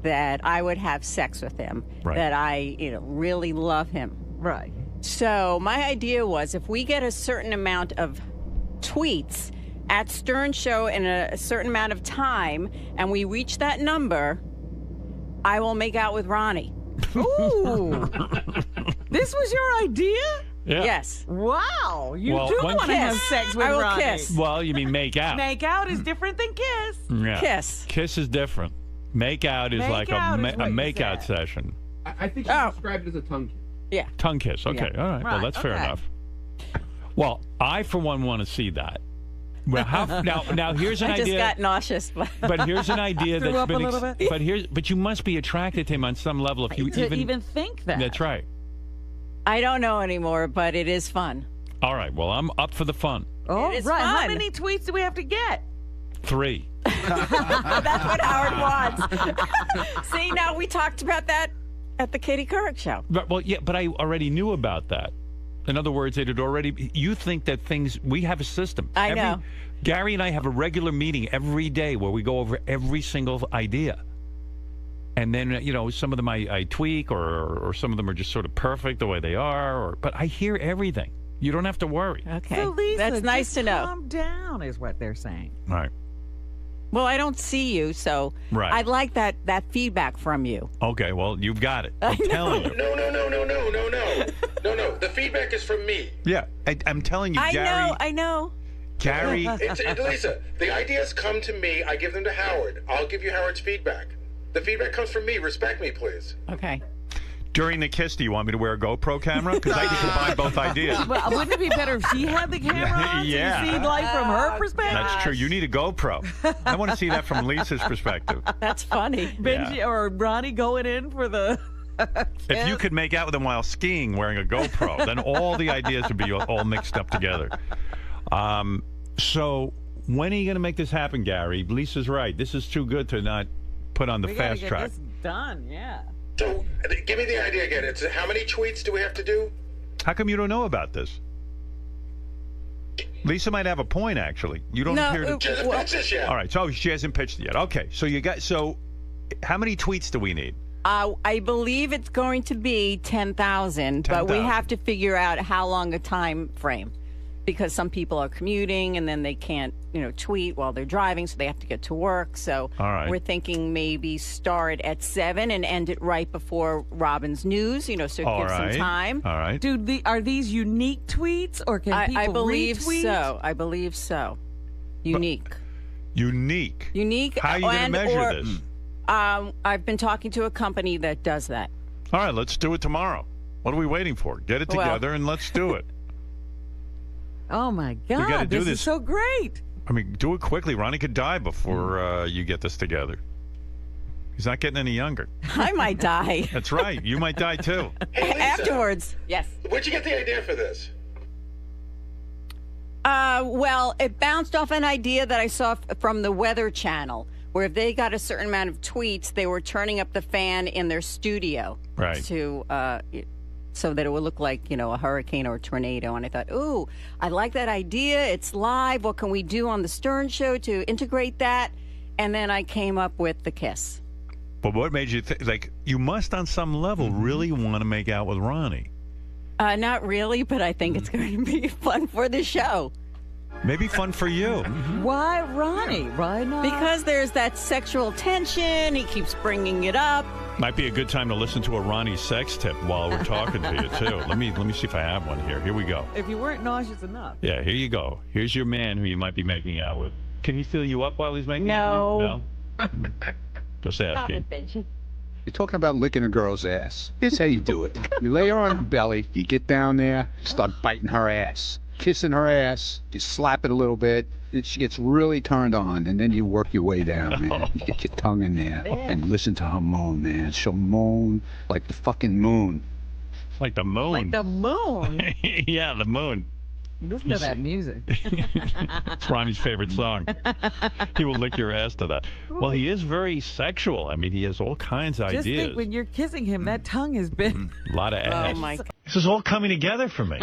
that I would have sex with him, that I, really love him. Right. So my idea was if we get a certain amount of tweets at Stern Show in a certain amount of time and we reach that number, I will make out with Ronnie. Ooh. This was your idea? Yeah. Yes. Wow. You do want to have sex with I will Ronnie. kiss. Well, you mean make out. Make out is different than kiss. Yeah. Kiss. Kiss is different. Make out is like a make out session. I think she described it as a tongue kiss. Yeah. Tongue kiss. Okay. Yeah. All right. Well, that's fair enough. Well, I, for one, want to see that. Well, now here's an idea. I just got nauseous. But here's an idea Threw that's up been. a little bit. But you must be attracted to him on some level if you even think that. That's right. I don't know anymore, but it is fun. All right. Well, I'm up for the fun. Oh, it is right. fun. How many tweets do we have to get? 3. That's what Howard wants. See, now we talked about that at the Katie Couric show. But I already knew about that. In other words, it had already. You think that we have a system. I know. Gary and I have a regular meeting every day where we go over every single idea. And then, some of them I tweak or some of them are just sort of perfect the way they are. But I hear everything. You don't have to worry. Okay. So Lisa, that's nice to know. Calm down is what they're saying. All right. Well, I don't see you, so I'd like that feedback from you. Okay, well, you've got it. I'm telling you. No. The feedback is from me. Yeah, I'm telling you, Gary. I know. Gary. Lisa, the ideas come to me. I give them to Howard. I'll give you Howard's feedback. The feedback comes from me. Respect me, please. Okay. During the kiss, do you want me to wear a GoPro camera? Because I can combine both ideas. Well, wouldn't it be better if she had the camera on so you see life from her perspective? That's true. You need a GoPro. I want to see that from Lisa's perspective. That's funny. Benji or Ronnie going in for the... If you could make out with him while skiing wearing a GoPro, then all the ideas would be all mixed up together. So when are you going to make this happen, Gary? Lisa's right. This is too good to not put on the fast track. We got to get this done, yeah. So, give me the idea again. It's how many tweets do we have to do? How come you don't know about this? Lisa might have a point, actually. You don't appear to... She hasn't pitched this yet. All right, so she hasn't pitched it yet. Okay, so how many tweets do we need? I believe it's going to be 10,000, but we have to figure out how long a time frame. Because some people are commuting and then they can't, tweet while they're driving, so they have to get to work. So we're thinking maybe start at 7 and end it right before Robin's news, so it gives some time. All right. Are these unique tweets or can people I believe retweet? so. I believe so. Unique. Unique? How are you going to measure this? I've been talking to a company that does that. All right, let's do it tomorrow. What are we waiting for? Get it together and let's do it. Oh, my God. This is so great. I mean, do it quickly. Ronnie could die before you get this together. He's not getting any younger. I might die. That's right. You might die, too. Hey, Lisa, afterwards. Yes. Where'd you get the idea for this? Well, it bounced off an idea that I saw from the Weather Channel, where if they got a certain amount of tweets, they were turning up the fan in their studio. Right. So that it would look like, a hurricane or a tornado. And I thought, ooh, I like that idea. It's live. What can we do on the Stern Show to integrate that? And then I came up with the kiss. But what made you think, you must on some level really want to make out with Ronnie? Not really, but I think it's going to be fun for the show. Maybe fun for you. Why Ronnie? Why not? Because there's that sexual tension. He keeps bringing it up. Might be a good time to listen to a Ronnie sex tip while we're talking to you, too. Let me see if I have one here. Here we go. If you weren't nauseous enough. Yeah, here you go. Here's your man who you might be making out with. Can he fill you up while he's making No. out? No? Just asking. You're talking about licking a girl's ass. Here's how you do it. You lay her on her belly, you get down there, start biting her ass, kissing her ass, you slap it a little bit, and she gets really turned on, and then you work your way down, man. You get your tongue in there and listen to her moan, man. She'll moan like the fucking moon. Like the moon? Like the moon? Yeah, the moon. Listen to that music. It's Ronnie's favorite song. He will lick your ass to that. Well, he is very sexual. I mean, he has all kinds of Just ideas. think when you're kissing him, that tongue has been... A lot of ass. Oh, my God. This is all coming together for me.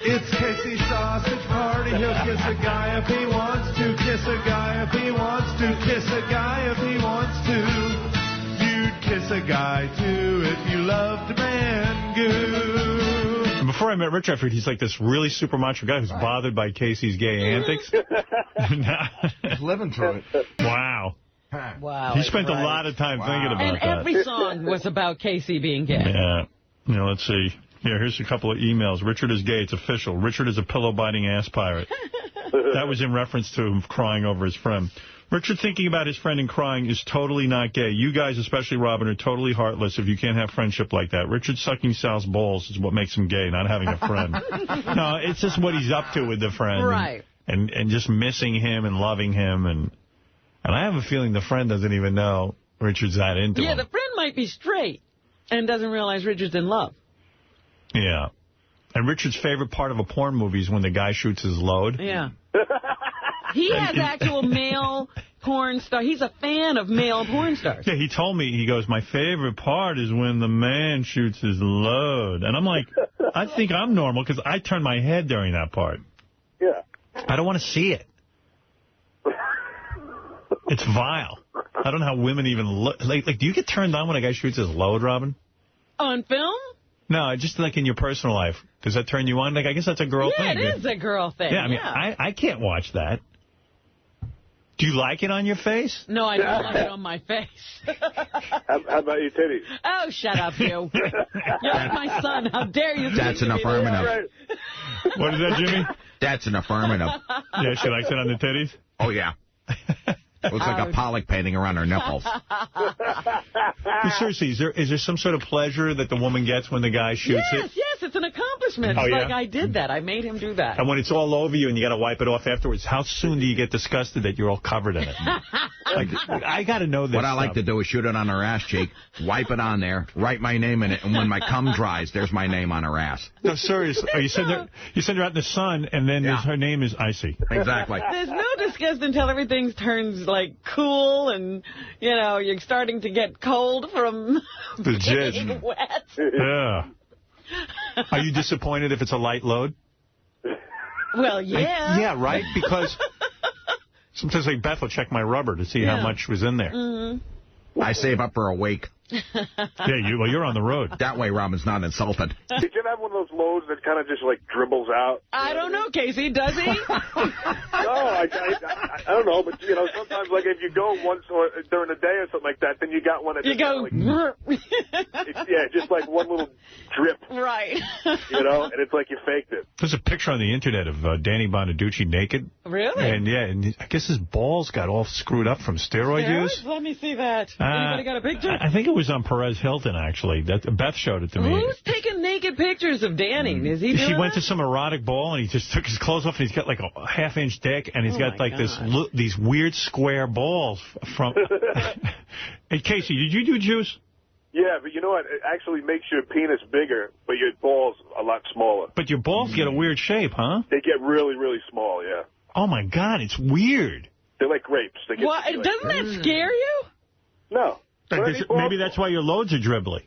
It's Casey's sausage party. He'll kiss a guy if he wants to. Kiss a guy if he wants to. Kiss a guy if he wants to. a guy too if you loved Mangoo. Before I met Rich, I figured he's like this really super macho guy who's bothered by Casey's gay antics. He's living through it. Wow. Wow. He spent a lot of time thinking about and that. every song was about Casey being gay. Yeah. Let's see. Here's a couple of emails. Richard is gay. It's official. Richard is a pillow-biting ass pirate. That was in reference to him crying over his friend. Richard thinking about his friend and crying is totally not gay. You guys, especially Robin, are totally heartless if you can't have friendship like that. Richard sucking Sal's balls is what makes him gay, not having a friend. No, it's just what he's up to with the friend. Right. And just missing him and loving him. And I have a feeling the friend doesn't even know Richard's that into him. Yeah, the friend might be straight and doesn't realize Richard's in love. Yeah. And Richard's favorite part of a porn movie is when the guy shoots his load. Yeah. He has actual male porn stars. He's a fan of male porn stars. Yeah, he told me, he goes, my favorite part is when the man shoots his load. And I'm like, I think I'm normal because I turn my head during that part. Yeah. I don't want to see it. It's vile. I don't know how women even look. Like, do you get turned on when a guy shoots his load, Robin? On film? No, just like in your personal life. Does that turn you on? Like, I guess that's a girl thing. Yeah, it is a girl thing. Yeah, I mean, I can't watch that. Do you like it on your face? No, I don't like it on my face. How about your titties? Oh, shut up, you. You're like my son. How dare you? That's an affirmative. What is that, Jimmy? That's an affirmative. Yeah, she likes it on the titties? Oh, yeah. Looks like a Pollock painting around her nipples. Seriously, is there some sort of pleasure that the woman gets when the guy shoots it? Yes, it's an accomplishment. Oh, it's yeah? like I did that. I made him do that. And when it's all over you and you got to wipe it off afterwards, how soon do you get disgusted that you're all covered in it? Like, I got to know this. What I like to do is shoot it on her ass cheek, wipe it on there, write my name in it, and when my cum dries, there's my name on her ass. No, seriously. You send her out in the sun, and then her name is Icy. Exactly. There's no disgust until everything turns, like, cool and, you know, you're starting to get cold from the jizz. being wet. Yeah. Are you disappointed if it's a light load? Well, yeah. Yeah, right? Because sometimes, like, Beth will check my rubber to see how much was in there. Mm-hmm. I save up for a wake. Yeah, you're on the road. That way Robin's not insulted. Did you ever have one of those loads that kind of just, like, dribbles out? I don't know, Casey. Does he? No, I don't know. But, you know, sometimes, like, if you go once or during the day or something like that, then you got one that you go... just like one little drip. Right. You know, and it's like you faked it. There's a picture on the internet of Danny Bonaducci naked. Really? And I guess his balls got all screwed up from steroid use. Let me see that. Anybody got a picture? I think it was on Perez Hilton, actually. Beth showed it to me. Who's taking naked pictures of Danny? Is he doing He went that? to some erotic ball, and he just took his clothes off, and he's got like a half-inch dick, and he's got like these weird square balls from... Hey, Casey, did you do juice? Yeah, but you know what? It actually makes your penis bigger, but your balls a lot smaller. But your balls get a weird shape, huh? They get really, really small, yeah. Oh, my God, it's weird. They're like grapes. They get What? Doesn't that scare you? No. Maybe that's why your loads are dribbly.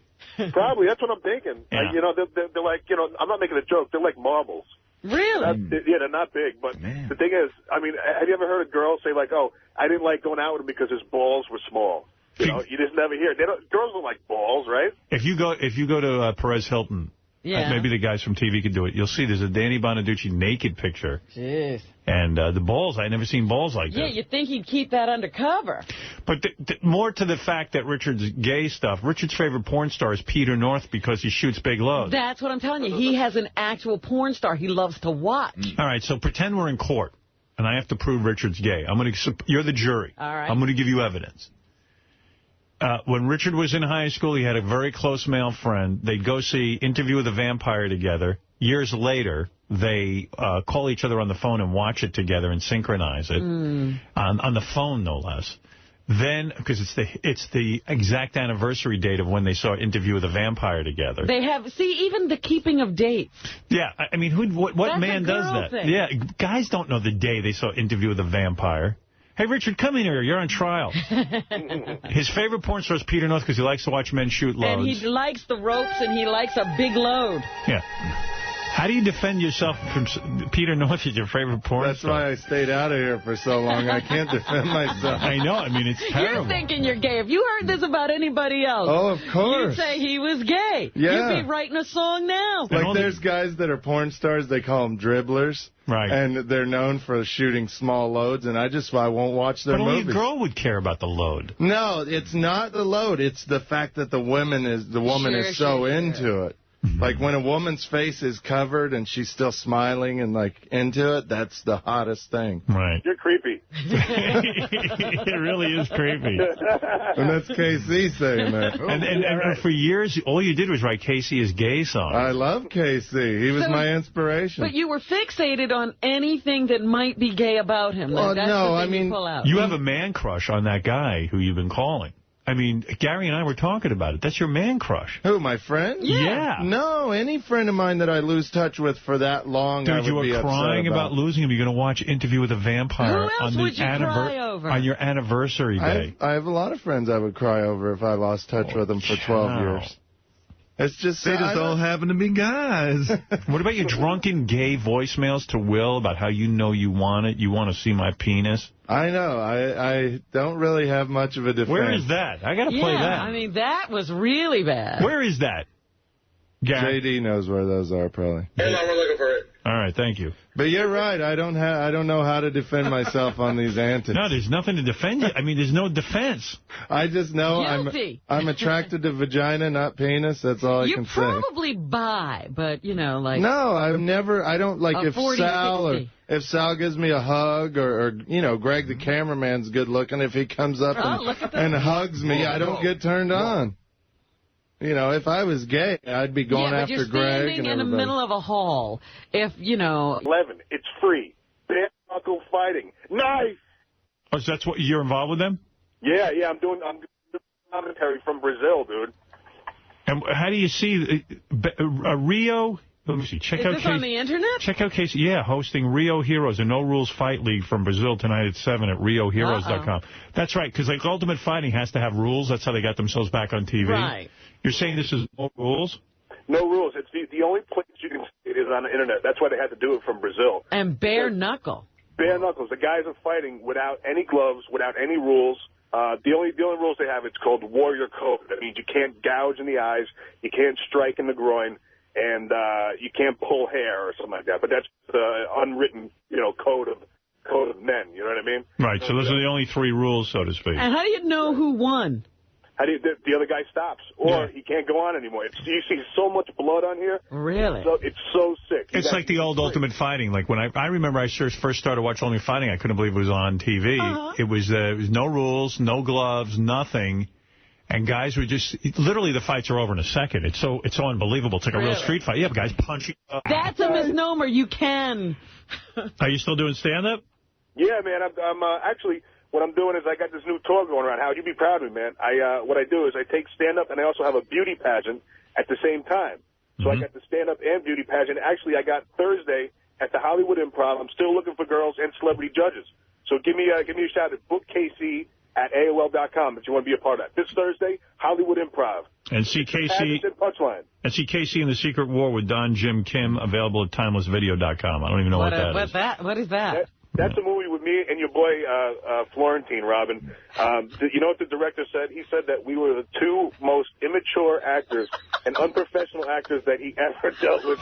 Probably. That's what I'm thinking. Yeah. You know, they're like, you know, I'm not making a joke. They're like marbles. Really? They're not big. But the thing is, I mean, have you ever heard a girl say, like, oh, I didn't like going out with him because his balls were small? You know, you just never hear it. Girls don't like balls, right? If you go to Perez Hilton, maybe the guys from TV could do it. You'll see there's a Danny Bonaducci naked picture. Jeez. And the balls, I'd never seen balls like that. Yeah, you'd think he'd keep that undercover. But more to the fact that Richard's gay stuff, Richard's favorite porn star is Peter North because he shoots big loads. That's what I'm telling you. He has an actual porn star he loves to watch. All right, so pretend we're in court, and I have to prove Richard's gay. You're the jury. All right. I'm going to give you evidence. When Richard was in high school, he had a very close male friend. They'd go see Interview with a Vampire together. Years later, they call each other on the phone and watch it together and synchronize it. On the phone, no less. Then, because it's the exact anniversary date of when they saw Interview with a Vampire together. They have, even the keeping of dates. Yeah, I mean, what man does that? Thing. Yeah, guys don't know the day they saw Interview with a Vampire. Hey, Richard, come in here. You're on trial. His favorite porn star is Peter North because he likes to watch men shoot loads. And he likes the ropes and he likes a big load. Yeah. How do you defend yourself from Peter North is your favorite porn star? That's why I stayed out of here for so long. I can't defend myself. I know. I mean, it's terrible. You're thinking you're gay. If you heard this about anybody else, oh, of course, you'd say he was gay. Yeah. You'd be writing a song now. Like, there's guys that are porn stars, they call them dribblers. Right. And they're known for shooting small loads, and I won't watch their movies. But only a girl would care about the load. No, it's not the load. It's the fact that the woman is so into it. Like, when a woman's face is covered and she's still smiling and, like, into it, that's the hottest thing. Right. You're creepy. It really is creepy. And that's KC saying that. And for years, all you did was write Casey is gay songs. I love KC. He was my inspiration. But you were fixated on anything that might be gay about him. Like, that's no, the I thing mean, you pull out. You have a man crush on that guy who you've been calling. I mean, Gary and I were talking about it. That's your man crush. Who, my friend? Yeah. No, any friend of mine that I lose touch with for that long, Dude, I would you were be crying about losing him. You're going to watch Interview with a Vampire Who else would you cry over? on your anniversary day. I have a lot of friends I would cry over if I lost touch with them for 12 years. It's just... They just all happen to be guys. What about your drunken gay voicemails to Will about how you know you want it? You want to see my penis? I know. I don't really have much of a defense. Where is that? I got to play that. I mean, that was really bad. Where is that? Gary? JD knows where those are, probably. Hold on, we're looking for it. All right, thank you. But you're right. I don't know how to defend myself on these antics. No, there's nothing to defend you. I mean, there's no defense. I just know I'm attracted to vagina, not penis. That's all I can say. You're probably bi, but, you know, like... No, I don't, like, if Sal gives me a hug or, you know, Greg the cameraman's good looking, if he comes up and hugs me, I don't get turned on. You know, if I was gay, I'd be going after Greg and everybody. You're standing in the middle of a hall. If, you know... 11. It's free. Bare knuckle fighting. Nice! Oh, so that's what you're involved with them? Yeah, I'm doing commentary from Brazil, dude. And how do you see Rio? Let me see. Is this on the internet? Check out Casey. Yeah, hosting Rio Heroes, a No Rules Fight League from Brazil tonight at 7 at RioHeroes.com. That's right, because like Ultimate Fighting has to have rules. That's how they got themselves back on TV. Right. You're saying this is no rules? No rules. It's the only place you can see it is on the internet. That's why they had to do it from Brazil. And bare knuckle. Bare knuckles. The guys are fighting without any gloves, without any rules. The only rules they have, it's called Warrior Code. That means you can't gouge in the eyes, you can't strike in the groin, and you can't pull hair or something like that. But that's the unwritten, you know, code of men. You know what I mean? Right. So those are the only 3 rules, so to speak. And how do you know who won? How do the other guy stops, or he can't go on anymore. You see so much blood on here. Really? It's so sick. It's like the old Ultimate Fighting. Like when I remember I first started watching Ultimate Fighting, I couldn't believe it was on TV. It was no rules, no gloves, nothing. And guys were just, literally the fights are over in a second. It's so unbelievable. It's like a real street fight. You have guys punching. That's a misnomer. You can. Are you still doing stand-up? Yeah, man. I'm actually... What I'm doing is I got this new tour going around. Howard, you'd be proud of me, man. What I do is I take stand-up, and I also have a beauty pageant at the same time. So I got the stand-up and beauty pageant. Actually, I got Thursday at the Hollywood Improv. I'm still looking for girls and celebrity judges. So give me a shout at bookKC at AOL.com if you want to be a part of that. This Thursday, Hollywood Improv. And see Casey in the Secret War with Don Jim Kim, available at timelessvideo.com. I don't even know what that is. What is that? That's a movie with me and your boy, Florentine, Robin. You know what the director said? He said that we were the 2 most immature actors and unprofessional actors that he ever dealt with.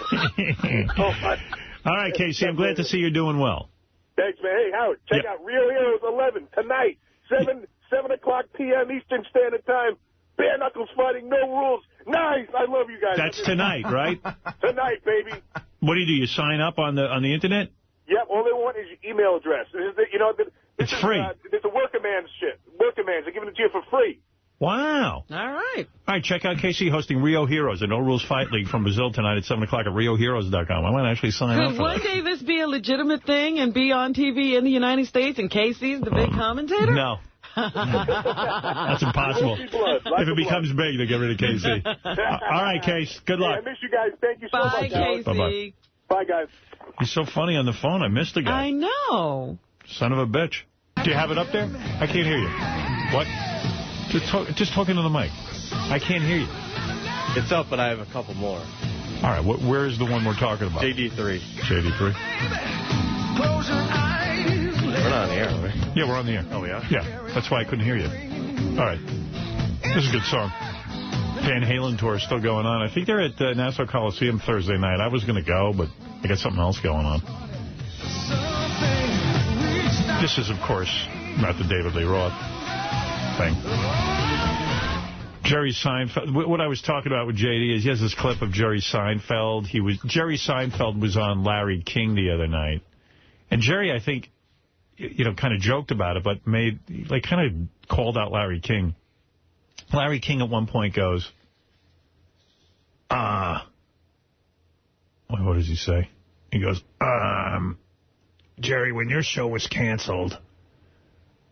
All right, Casey, I'm glad to see you're doing well. Thanks, man. Hey, Howard, check out Real Heroes 11 tonight, 7 o'clock p.m. Eastern Standard Time. Bare knuckles fighting, no rules. Nice. I love you guys. That's tonight, right? Tonight, baby. What do? You sign up on the internet? Yep, all they want is your email address. It's free. It's a worker man's shit. Worker man's. They're giving it to you for free. Wow. All right. All right, check out Casey hosting Rio Heroes, a No Rules Fight League from Brazil tonight at 7 o'clock at RioHeroes.com. I might actually sign up for that. Could one day this be a legitimate thing and be on TV in the United States and Casey's the big commentator? No. That's impossible. If it becomes big, they get rid of Casey. All right, Case. Good luck. I miss you guys. Thank you so much. Bye, Casey. Bye-bye. Bye, guys. He's so funny on the phone. I missed the guy. I know. Son of a bitch. Do you have it up there? I can't hear you. What? Just talking to the mic. I can't hear you. It's up, but I have a couple more. All right, where's the one we're talking about? JD3. JD3. We're not on the air, are we? Yeah, we're on the air. Oh, we are? Yeah, that's why I couldn't hear you. All right. This is a good song. Van Halen tour is still going on. I think they're at Nassau Coliseum Thursday night. I was going to go, but I got something else going on. This is, of course, not the David Lee Roth thing. Jerry Seinfeld. What I was talking about with JD is he has this clip of Jerry Seinfeld. Jerry Seinfeld was on Larry King the other night. And Jerry, I think, kind of joked about it, but kind of called out Larry King. Larry King at one point goes, what does he say? He goes, Jerry, when your show was canceled.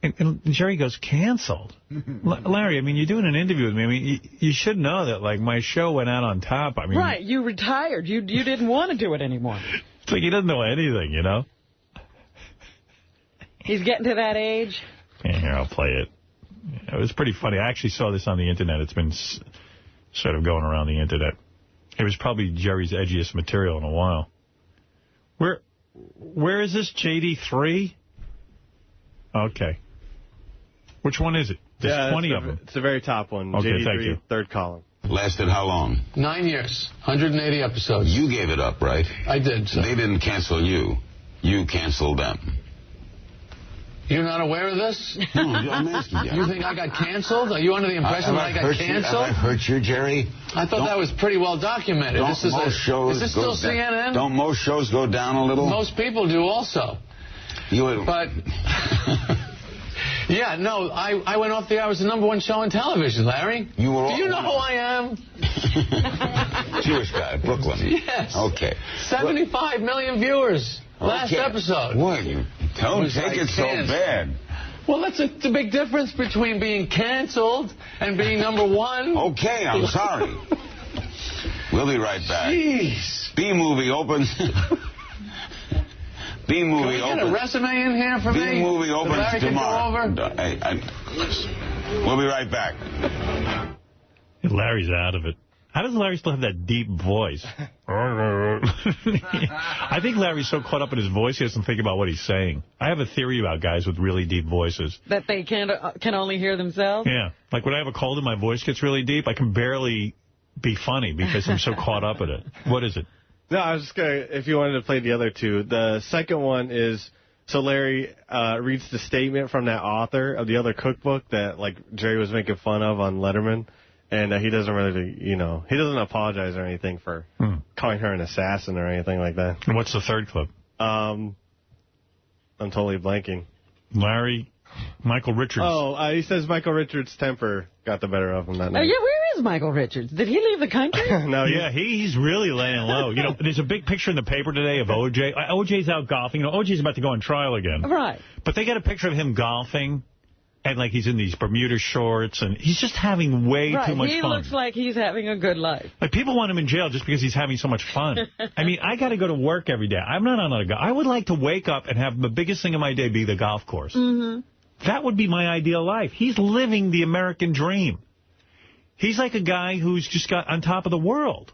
And Jerry goes, canceled? Larry, I mean, you're doing an interview with me. I mean, you should know that, like, my show went out on top. I mean, right, you retired. You didn't want to do it anymore. It's like he doesn't know anything, you know? He's getting to that age. Yeah, here, I'll play it. It was pretty funny. I actually saw this on the Internet. It's been sort of going around the Internet. It was probably Jerry's edgiest material in a while. Where is this, JD3? Okay. Which one is it? There's 20 of them. It's the very top one. Okay, JD3, thank you. Third column. Lasted how long? 9 years. 180 episodes. You gave it up, right? I did, sir. They didn't cancel you. You canceled them. You're not aware of this? No, I'm asking you. You think I got canceled? Are you under the impression that I got canceled? Have I hurt you, Jerry? I thought that was pretty well documented. Is this still CNN? Don't most shows go down a little? Most people do also. But, yeah, no, I went off the air. I was the #1 show on television, Larry. Do you know who I am? Jewish guy, Brooklyn. Yes. Okay. 75 million viewers. Last episode. What? You don't take it so bad. Well, that's a big difference between being canceled and being #1. Okay, I'm sorry. We'll be right back. Jeez. B-movie opens. B-movie opens. Get a resume in here for me? B-movie opens tomorrow. We'll be right back. Larry's out of it. How does Larry still have that deep voice? I think Larry's so caught up in his voice he doesn't think about what he's saying. I have a theory about guys with really deep voices. That they can only hear themselves? Yeah. Like when I have a cold and my voice gets really deep, I can barely be funny because I'm so caught up in it. What is it? No, I was just going to, if you wanted to play the other two. The second one is, so Larry reads the statement from that author of the other cookbook that, like, Jerry was making fun of on Letterman. And he doesn't really, he doesn't apologize or anything for calling her an assassin or anything like that. And what's the third clip? I'm totally blanking. Michael Richards. Oh, he says Michael Richards' temper got the better of him that night. Oh, yeah, where is Michael Richards? Did he leave the country? No. Yeah, he's really laying low. There's a big picture in the paper today of O.J. O.J.'s out golfing. O.J.'s about to go on trial again. Right. But they got a picture of him golfing. And, like, he's in these Bermuda shorts, and he's just having way too much fun. He looks like he's having a good life. Like, people want him in jail just because he's having so much fun. I mean, I got to go to work every day. I'm not on a golf. I would like to wake up and have the biggest thing of my day be the golf course. Mm-hmm. That would be my ideal life. He's living the American dream. He's like a guy who's just got on top of the world.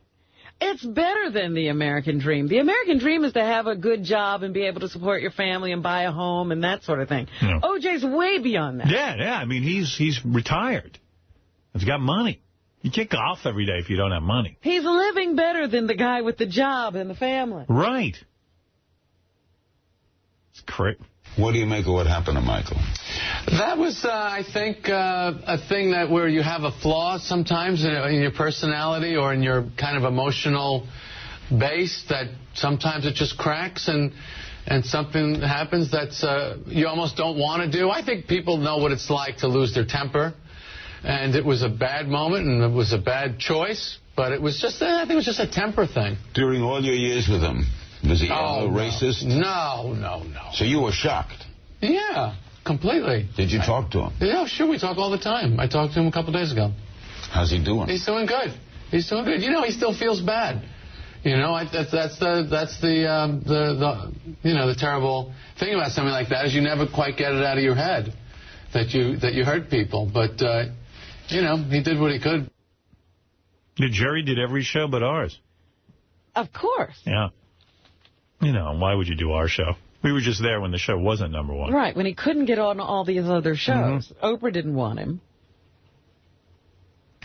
It's better than the American dream. The American dream is to have a good job and be able to support your family and buy a home and that sort of thing. Yeah. OJ's way beyond that. Yeah. I mean, he's retired. He's got money. You can't golf every day if you don't have money. He's living better than the guy with the job and the family. Right. It's crazy. What do you make of what happened to Michael? That was, I think, a thing that where you have a flaw sometimes in your personality or in your kind of emotional base that sometimes it just cracks and something happens that's you almost don't want to do. I think people know what it's like to lose their temper, and it was a bad moment and it was a bad choice, but it was just, I think it was just a temper thing. During all your years with him, was he a racist? No. So you were shocked? Yeah, completely. Did you talk to him? Yeah, sure, we talk all the time. I talked to him a couple days ago. How's he doing? He's doing good. He still feels bad. That's the terrible thing about something like that is you never quite get it out of your head that you hurt people. But he did what he could. Jerry did every show but ours. Of course. Yeah. You know, why would you do our show? We were just there when the show wasn't number one. Right, when he couldn't get on all these other shows. Oprah didn't want him.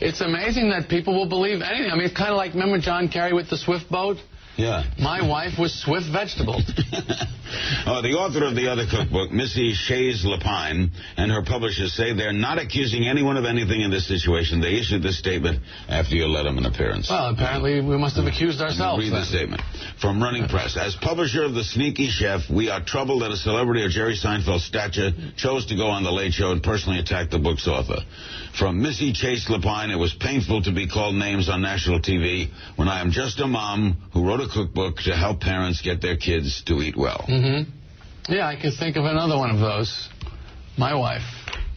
It's amazing that people will believe anything. I mean, it's kind of like, remember John Kerry with the Swift boat? Yeah. My wife was Swift Vegetable. The author of the other cookbook, Missy Shays Lapine, and her publishers say they're not accusing anyone of anything in this situation. They issued this statement after you let them an appearance. Well, apparently we must have accused ourselves. Read the statement from Running Press. As publisher of The Sneaky Chef, we are troubled that a celebrity of Jerry Seinfeld's stature chose to go on The Late Show and personally attack the book's author. From Missy Chase Lapine, it was painful to be called names on national TV when I am just a mom who wrote a cookbook to help parents get their kids to eat well. Yeah, I could think of another one of those. My wife.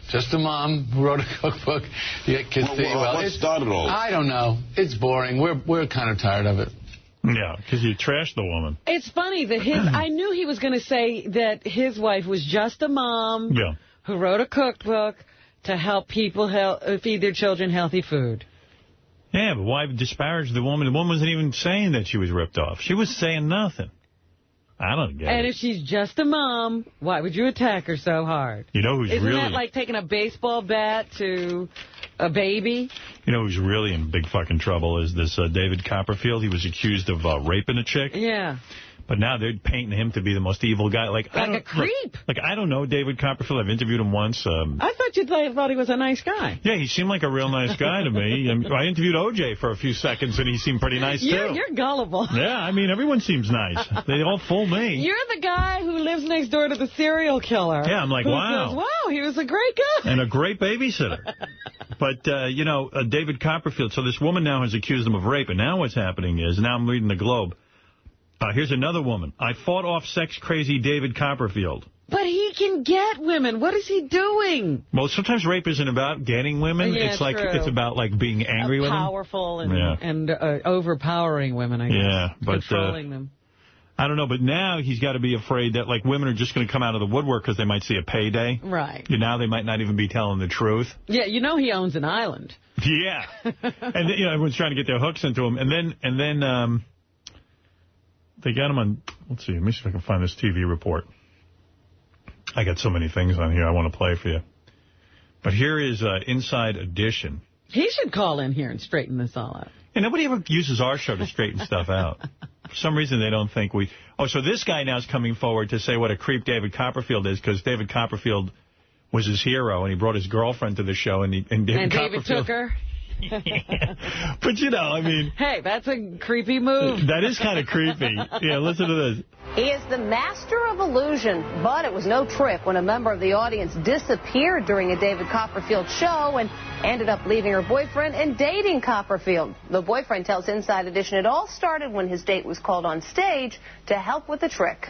Just a mom who wrote a cookbook to get kids to eat well. What started all this? I don't know. It's boring. We're kind of tired of it. Yeah, because you trashed the woman. It's funny that I knew he was going to say that his wife was just a mom who wrote a cookbook to help people feed their children healthy food. Yeah, but why disparage the woman? The woman wasn't even saying that she was ripped off. She was saying nothing. I don't get it. And if she's just a mom, why would you attack her so hard? You know who's Isn't that like taking a baseball bat to a baby? You know who's really in big fucking trouble is this David Copperfield. He was accused of raping a chick. Yeah. But now they're painting him to be the most evil guy. Like a creep. I don't know David Copperfield. I've interviewed him once. I thought you thought he was a nice guy. Yeah, he seemed like a real nice guy to me. I interviewed O.J. for a few seconds, and he seemed pretty nice, too. You're gullible. Yeah, I mean, everyone seems nice. They all fool me. You're the guy who lives next door to the serial killer. Yeah, I'm like, wow. Says, wow, he was a great guy. And a great babysitter. But, David Copperfield, so this woman now has accused him of rape, and now what's happening is, now I'm reading the Globe, here's another woman. I fought off sex-crazy David Copperfield. But he can get women. What is he doing? Well, sometimes rape isn't about getting women. Yeah, it's like true. It's about like being angry with them. Powerful and overpowering women, I guess. Yeah, but controlling them. I don't know, but now he's got to be afraid that like women are just going to come out of the woodwork because they might see a payday. Right. Now they might not even be telling the truth. Yeah, you know he owns an island. Yeah. And everyone's trying to get their hooks into him. And then they got him on, let's see, let me see if I can find this TV report. I got so many things on here I want to play for you. But here is Inside Edition. He should call in here and straighten this all out. Yeah, nobody ever uses our show to straighten stuff out. For some reason, they don't think we... Oh, so this guy now is coming forward to say what a creep David Copperfield is, because David Copperfield was his hero, and he brought his girlfriend to the show, and David took her? Yeah. But, I mean... Hey, that's a creepy move. That is kind of creepy. Yeah, listen to this. He is the master of illusion, but it was no trick when a member of the audience disappeared during a David Copperfield show and ended up leaving her boyfriend and dating Copperfield. The boyfriend tells Inside Edition it all started when his date was called on stage to help with the trick.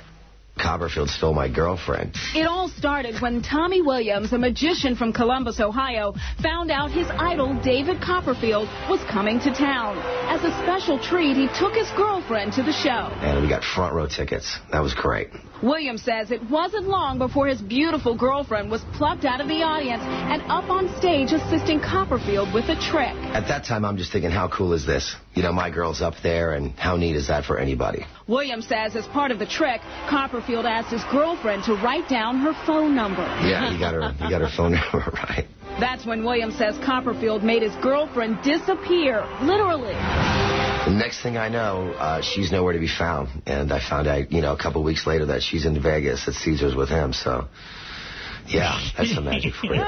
Copperfield stole my girlfriend. It all started when Tommy Williams, a magician from Columbus, Ohio, found out his idol, David Copperfield, was coming to town. As a special treat, he took his girlfriend to the show. And we got front row tickets. That was great. Williams says it wasn't long before his beautiful girlfriend was plucked out of the audience and up on stage assisting Copperfield with a trick. At that time, I'm just thinking, how cool is this? My girl's up there, and how neat is that for anybody? Williams says as part of the trick, Copperfield asked his girlfriend to write down her phone number. Yeah, he got her phone number right. That's when Williams says Copperfield made his girlfriend disappear, literally. The next thing I know, she's nowhere to be found. And I found out, a couple weeks later that she's in Vegas at Caesars with him. So, yeah, that's some magic for you.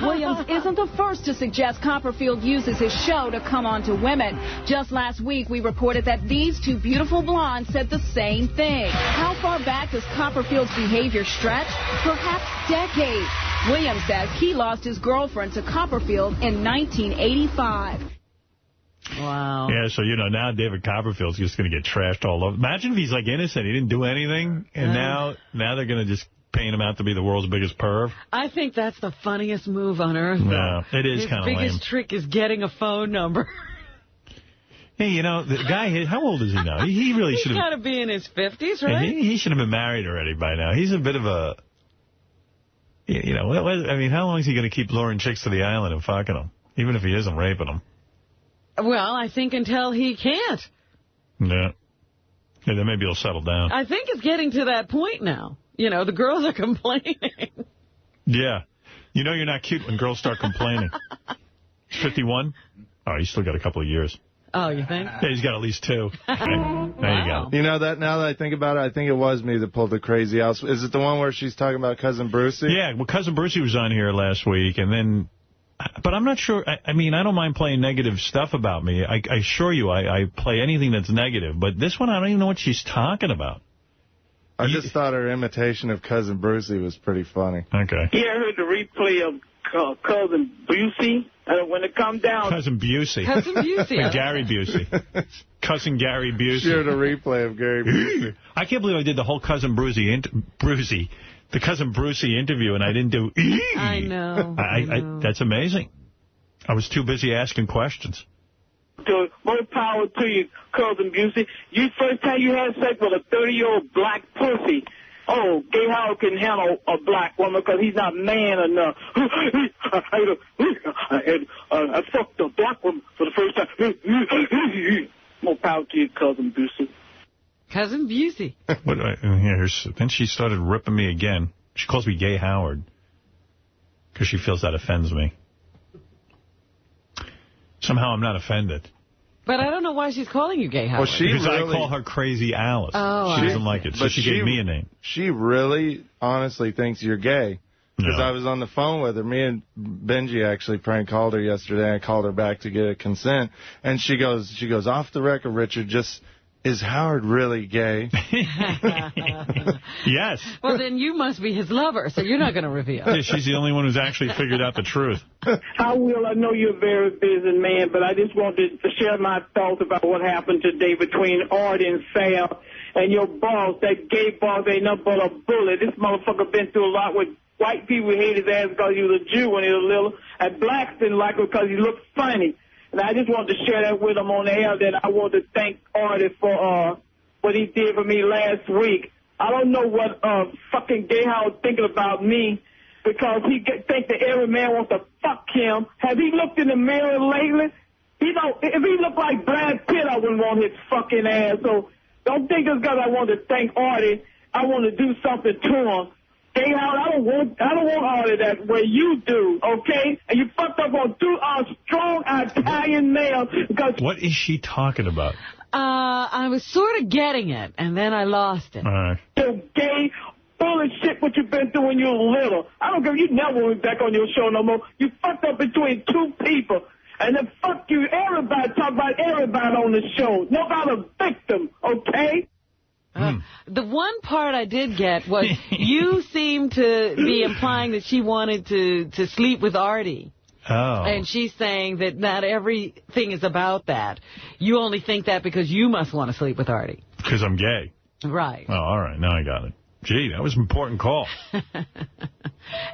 Williams isn't the first to suggest Copperfield uses his show to come on to women. Just last week, we reported that these two beautiful blondes said the same thing. How far back does Copperfield's behavior stretch? Perhaps decades. Williams says he lost his girlfriend to Copperfield in 1985. Wow. Yeah, so, now David Copperfield's just going to get trashed all over. Imagine if he's, innocent. He didn't do anything, and now they're going to just paint him out to be the world's biggest perv. I think that's the funniest move on earth. Yeah, it is kind of lame. His biggest trick is getting a phone number. Hey, the guy, how old is he now? He really should have... He's got to be in his 50s, right? He should have been married already by now. He's a bit of a... how long is he going to keep luring chicks to the island and fucking them? Even if he isn't raping them. Well, I think until he can't. Yeah. Yeah, then maybe he'll settle down. I think it's getting to that point now. You know, the girls are complaining. Yeah. You know you're not cute when girls start complaining. 51? Oh, he's still got a couple of years. Oh, you think? Yeah, he's got at least 2. Okay. There you go. You know, that now that I think about it, I think it was me that pulled the crazy out. Is it the one where she's talking about Cousin Brucey? Yeah, well, Cousin Brucey was on here last week, and then... But I'm not sure. I mean, I don't mind playing negative stuff about me. I assure you, I play anything that's negative. But this one, I don't even know what she's talking about. I just thought her imitation of Cousin Brucey was pretty funny. Okay. Yeah, I heard the replay of Cousin Busey. When it come down... Cousin Busey. Cousin Busey. Gary Busey. Cousin Gary Busey. She heard a replay of Gary Busey. I can't believe I did the whole Cousin the Cousin Brucey interview, and I didn't do... I know. That's amazing. I was too busy asking questions. More power to you, Cousin Busey. First time you had sex with a 30-year-old black pussy. Oh, Gay Howard can handle a black woman because he's not man enough. I fucked a black woman for the first time. More power to you, Cousin Busey. Cousin Busey. Then she started ripping me again. She calls me Gay Howard because she feels that offends me. Somehow I'm not offended. But I don't know why she's calling you Gay Howard. Well, because I call her Crazy Alice. Oh, she doesn't like it, so she gave me a name. She really, honestly thinks you're gay. Because I was on the phone with her. Me and Benji actually prank called her yesterday. I called her back to get a consent. And she goes, off the record, Richard, is Howard really gay? Yes. Well, then you must be his lover, so you're not going to reveal. Yeah, she's the only one who's actually figured out the truth. I know you're a very busy man, but I just wanted to share my thoughts about what happened today between Artie and Sal and your boss. That gay boss ain't nothing but a bully. This motherfucker been through a lot with white people. Hate his ass because he was a Jew when he was little, and blacks didn't like him because he looked funny. And I just wanted to share that with him on the air, that I want to thank Artie for what he did for me last week. I don't know what fucking Gay Howard thinking about me, because he think that every man wants to fuck him. Have he looked in the mirror lately? If he looked like Brad Pitt, I wouldn't want his fucking ass. So don't think it's because I want to thank Artie. I want to do something to him. Gay Howard, I don't want Artie that way you do, okay? And you fucked up on 2 strong Italian males. What is she talking about? I was sort of getting it, and then I lost it. All right. You gay, full of shit what you've been through when you were little. I don't care. You never will be back on your show no more. You fucked up between 2 people. And then fuck you, everybody talk about everybody on the show. Nobody a victim, okay? The one part I did get was you seemed to be implying that she wanted to sleep with Artie. Oh. And she's saying that not everything is about that. You only think that because you must want to sleep with Artie. Because I'm gay. Right. Oh, all right. Now I got it. Gee, that was an important call.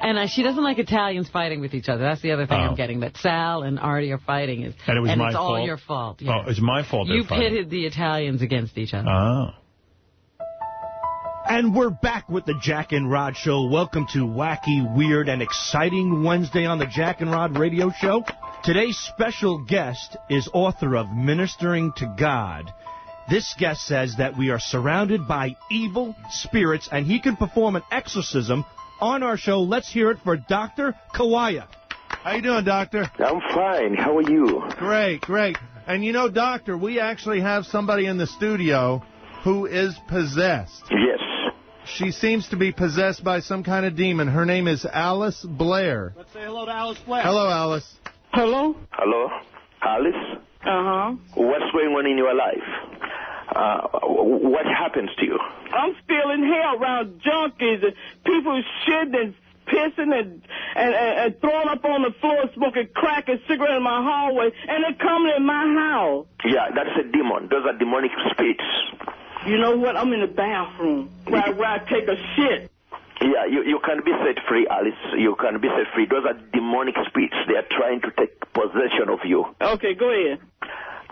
And she doesn't like Italians fighting with each other. That's the other thing I'm getting, that Sal and Artie are fighting. And it was my it's fault? all your fault. Yes. Oh, it's my fault they're fighting. You pitted the Italians against each other. Oh. And we're back with the Jack and Rod Show. Welcome to Wacky, Weird, and Exciting Wednesday on the Jack and Rod Radio Show. Today's special guest is author of Ministering to God. This guest says that we are surrounded by evil spirits, and he can perform an exorcism on our show. Let's hear it for Dr. Kawaya. How you doing, Doctor? I'm fine. How are you? Great, great. And you know, Doctor, we actually have somebody in the studio who is possessed. Yes. She seems to be possessed by some kind of demon. Her name is Alice Blair. Let's say hello to Alice Blair. Hello, Alice. Hello? Hello? Alice? Uh-huh. What's going on in your life? What happens to you? I'm feeling hell around junkies and people shitting and pissing and throwing up on the floor, smoking crack and cigarette in my hallway, and they're coming in my house. Yeah, that's a demon. Those are demonic spirits. You know what? I'm in the bathroom where I take a shit. Yeah, you can be set free, Alice. You can be set free. Those are demonic spirits. They are trying to take possession of you. Okay, go ahead.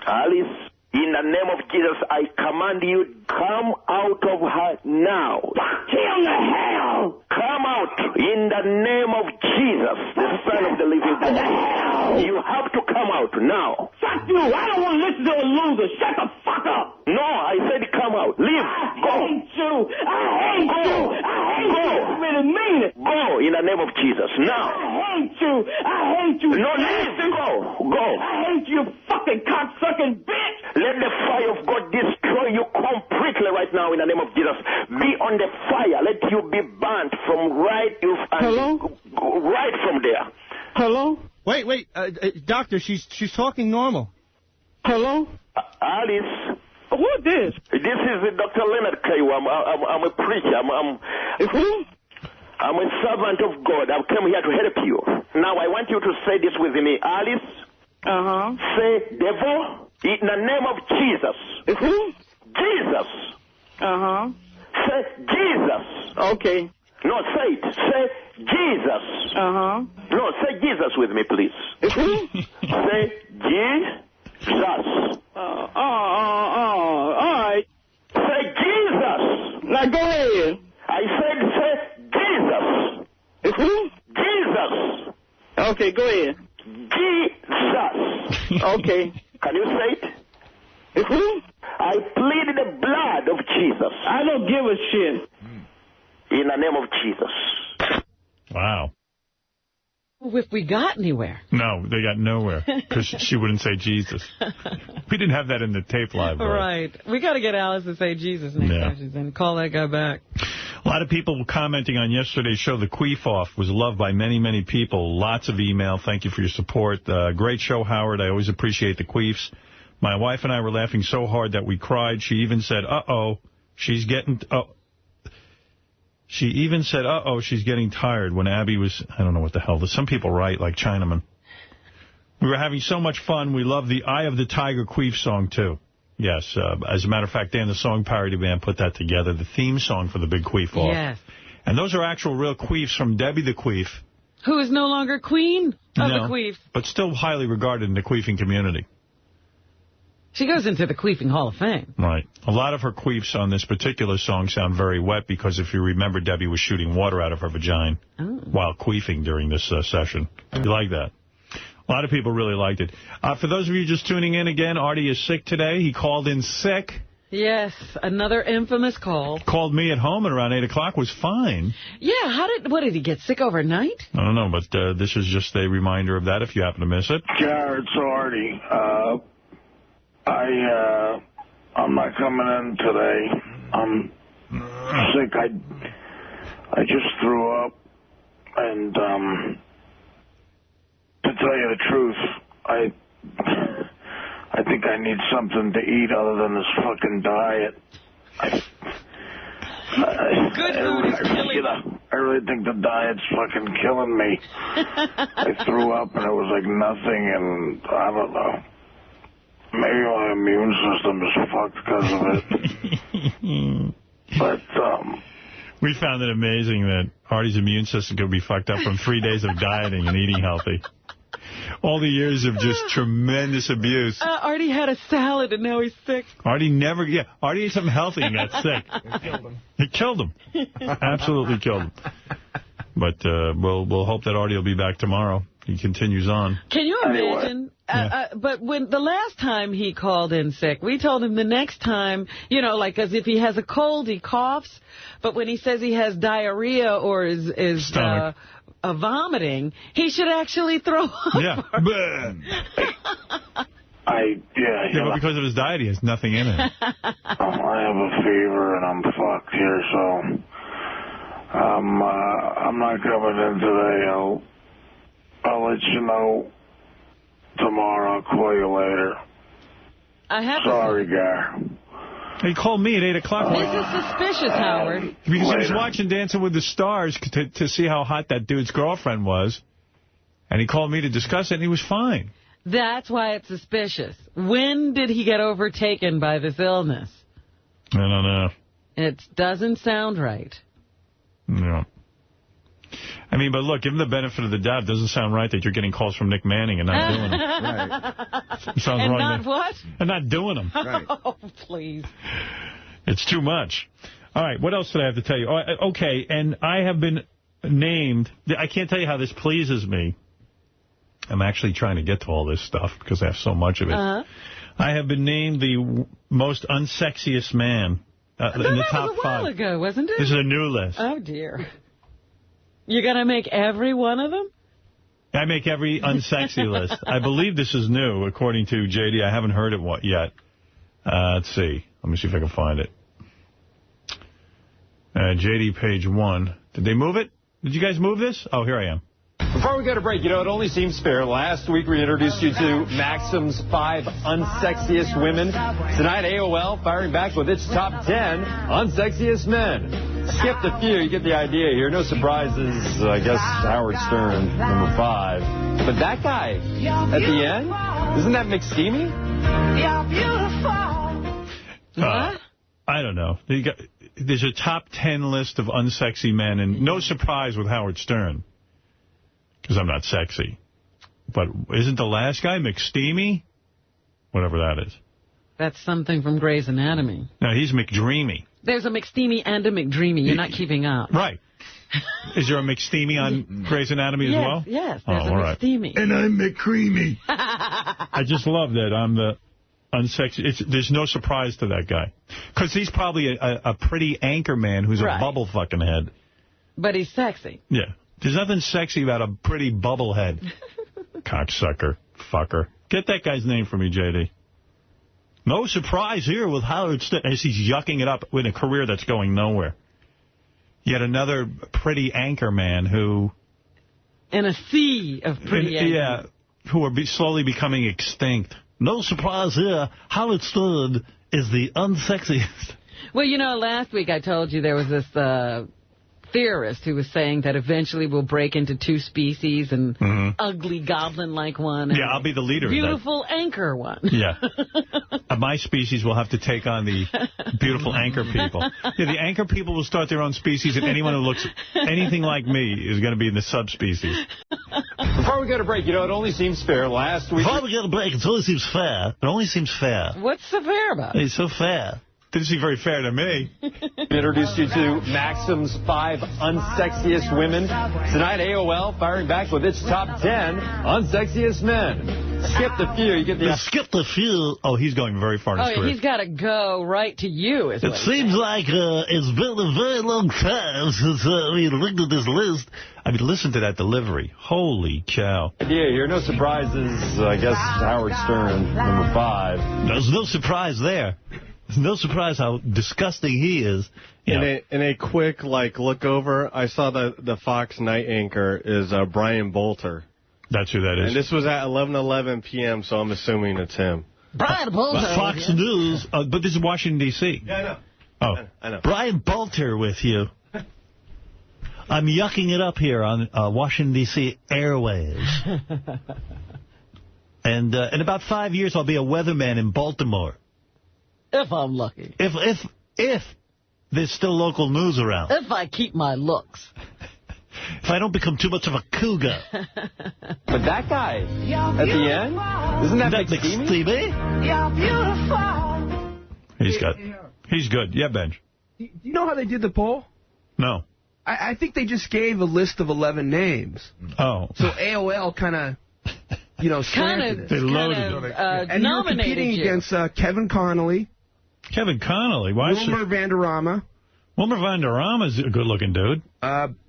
Alice, In the name of Jesus, I command you, come out of her now. Kill the hell! Come out in the name of Jesus, the Son of the living God. You have to come out now. Fuck you! I don't want to listen to a loser. Shut the fuck up! No, I said come out. Leave. Go. I hate you. I hate you. I hate you. You really mean it. Go in the name of Jesus now. I hate you. I hate you. No, leave. Go. Go. I hate you, fucking cocksucking bitch. Let the fire of God destroy you completely right now in the name of Jesus. Be on the fire. Let you be burnt from right from there. Hello? Wait. Doctor, she's talking normal. Hello? Alice. Who is this? This is Dr. Leonard Kaiwa. I'm a preacher. I'm a servant of God. I've come here to help you. Now, I want you to say this with me. Alice. Uh-huh. Say, devil, in the name of Jesus. Who? Jesus. Uh-huh. Say, Jesus. Okay. No, say it. Say, Jesus. Uh-huh. No, say Jesus with me, please. Say, Jesus. All right. Say, Jesus. Now, go ahead. I said, say, Jesus. Jesus. Okay, go ahead. Jesus. Okay. Can you say it? I plead the blood of Jesus. I don't give a shit. In the name of Jesus. Wow. If we got anywhere. No, they got nowhere because she wouldn't say Jesus. We didn't have that in the tape library. Right. We got to get Alice to say Jesus next time she's in. Call that guy back. A lot of people were commenting on yesterday's show. The Queef Off was loved by many, many people. Lots of email. Thank you for your support. Great show, Howard. I always appreciate the Queefs. My wife and I were laughing so hard that we cried. She even said, uh-oh, she's getting... She even said, uh-oh, she's getting tired when Abby was... I don't know what the hell. Some people write like Chinaman. We were having so much fun. We loved the Eye of the Tiger Queef song, too. Yes. As a matter of fact, Dan, the song parody band, put that together. The theme song for the big Queef Off. Yes. And those are actual real queefs from Debbie the Queef. Who is no longer queen of the Queef. But still highly regarded in the queefing community. She goes into the Queefing Hall of Fame. Right. A lot of her queefs on this particular song sound very wet because if you remember, Debbie was shooting water out of her vagina while queefing during this session. You like that? A lot of people really liked it. For those of you just tuning in again, Artie is sick today. He called in sick. Yes, another infamous call. Called me at home at around 8 o'clock, was fine. Yeah, what did he get sick overnight? I don't know, but this is just a reminder of that if you happen to miss it. Jared, it's Artie. I'm not coming in today. I'm sick. I just threw up, and to tell you the truth, I think I need something to eat other than this fucking diet. Good food is killing. I really think the diet's fucking killing me. I threw up and it was like nothing, and I don't know. Maybe my immune system is fucked because of it. But, we found it amazing that Artie's immune system could be fucked up from 3 days of dieting and eating healthy. All the years of just tremendous abuse. Artie had a salad and now he's sick. Artie ate something healthy and got sick. It killed him. Absolutely killed him. But we'll hope that Artie will be back tomorrow. He continues on. Can you imagine? But when the last time he called in sick, we told him the next time, like as if he has a cold, he coughs. But when he says he has diarrhea or is vomiting, he should actually throw up. Yeah. But because of his diet, he has nothing in it. I have a fever and I'm fucked here, so I'm not coming in today. I'll let you know tomorrow. I'll call you later. Sorry, Gar. He called me at 8 o'clock. This is suspicious, Howard. Because he was watching Dancing with the Stars to see how hot that dude's girlfriend was. And he called me to discuss it, and he was fine. That's why it's suspicious. When did he get overtaken by this illness? I don't know. It doesn't sound right. No. I mean, but look, give him the benefit of the doubt. It doesn't sound right that you're getting calls from Nick Manning and not doing it. Right. Sounds and wrong not there. what? And not doing them. Right. Oh, please. It's too much. All right, what else did I have to tell you? Oh, okay, and I have been named. I can't tell you how this pleases me. I'm actually trying to get to all this stuff because I have so much of it. I have been named the most unsexiest man in the top 5. That was a while ago, wasn't it? This is a new list. Oh, dear. You're going to make every one of them? I make every unsexy list. I believe this is new, according to JD. I haven't heard it yet. Let's see. Let me see if I can find it. JD page 1. Did they move it? Did you guys move this? Oh, here I am. Before we go to break, it only seems fair. Last week we introduced you to Maxim's 5 unsexiest women. Tonight, AOL firing back with its top 10 unsexiest men. Skipped a few, you get the idea here. No surprises, I guess, Howard Stern, number 5. But that guy at the end, isn't that McSteamy? I don't know. There's a top 10 list of unsexy men, and no surprise with Howard Stern. Because I'm not sexy. But isn't the last guy McSteamy? Whatever that is. That's something from Grey's Anatomy. No, he's McDreamy. There's a McSteamy and a McDreamy. You're not keeping up. Right. Is there a McSteamy on Grey's Anatomy as well? Yes, there's a McSteamy. And I'm McCreamy. I just love that I'm the unsexy. There's no surprise to that guy. Because he's probably a pretty anchor man who's a bubble fucking head. But he's sexy. Yeah. There's nothing sexy about a pretty bubble head. Cocksucker. Fucker. Get that guy's name for me, JD. No surprise here with Howard Stern. As he's yucking it up with a career that's going nowhere. Yet another pretty anchor man who... In a sea of pretty anchor. Yeah, who are slowly becoming extinct. No surprise here. Howard Stern is the unsexiest. Well, last week I told you there was this... theorist who was saying that eventually we'll break into 2 species, and ugly goblin-like one. And I'll be the leader beautiful of that. Anchor one. Yeah. My species will have to take on the beautiful anchor people. Yeah, the anchor people will start their own species, and anyone who looks anything like me is going to be in the subspecies. Before we go to break, it only seems fair. Last week... Before we go to break, it only seems fair. It only seems fair. What's so fair about it? It's so fair. Didn't seem very fair to me. Introduced you to Maxim's 5 unsexiest women. Tonight, AOL firing back with its top 10 unsexiest men. Skipped a few, you get the... Skipped a few. Oh, he's going very far in his career. He's got to go right to you. It seems like it's been a very long time since we looked at this list. I mean, listen to that delivery. Holy cow. Idea here, no surprises, I guess, Howard Stern, number 5. There's no surprise there. There's no surprise how disgusting he is. In a quick, look over, I saw the Fox night anchor is Brian Bolter. That's who that is. And this was at 11:11 p.m., so I'm assuming it's him. Brian Bolter. Fox News. But this is Washington, D.C. Yeah, I know. Oh. I know. Brian Bolter with you. I'm yucking it up here on Washington, D.C. airwaves. And in about 5 years, I'll be a weatherman in Baltimore. If I'm lucky. If there's still local news around. If I keep my looks. If I don't become too much of a cougar. But that guy at the end, isn't that McSteamy? He's good. Yeah, Benj. Do you know how they did the poll? No. I think they just gave a list of 11 names. Oh. So AOL kind of, slanted it. They loaded it. And you're competing against Kevin Connolly. Kevin Connolly? Why? Wilmer Vanderama. Wilmer Vanderama's a good-looking dude.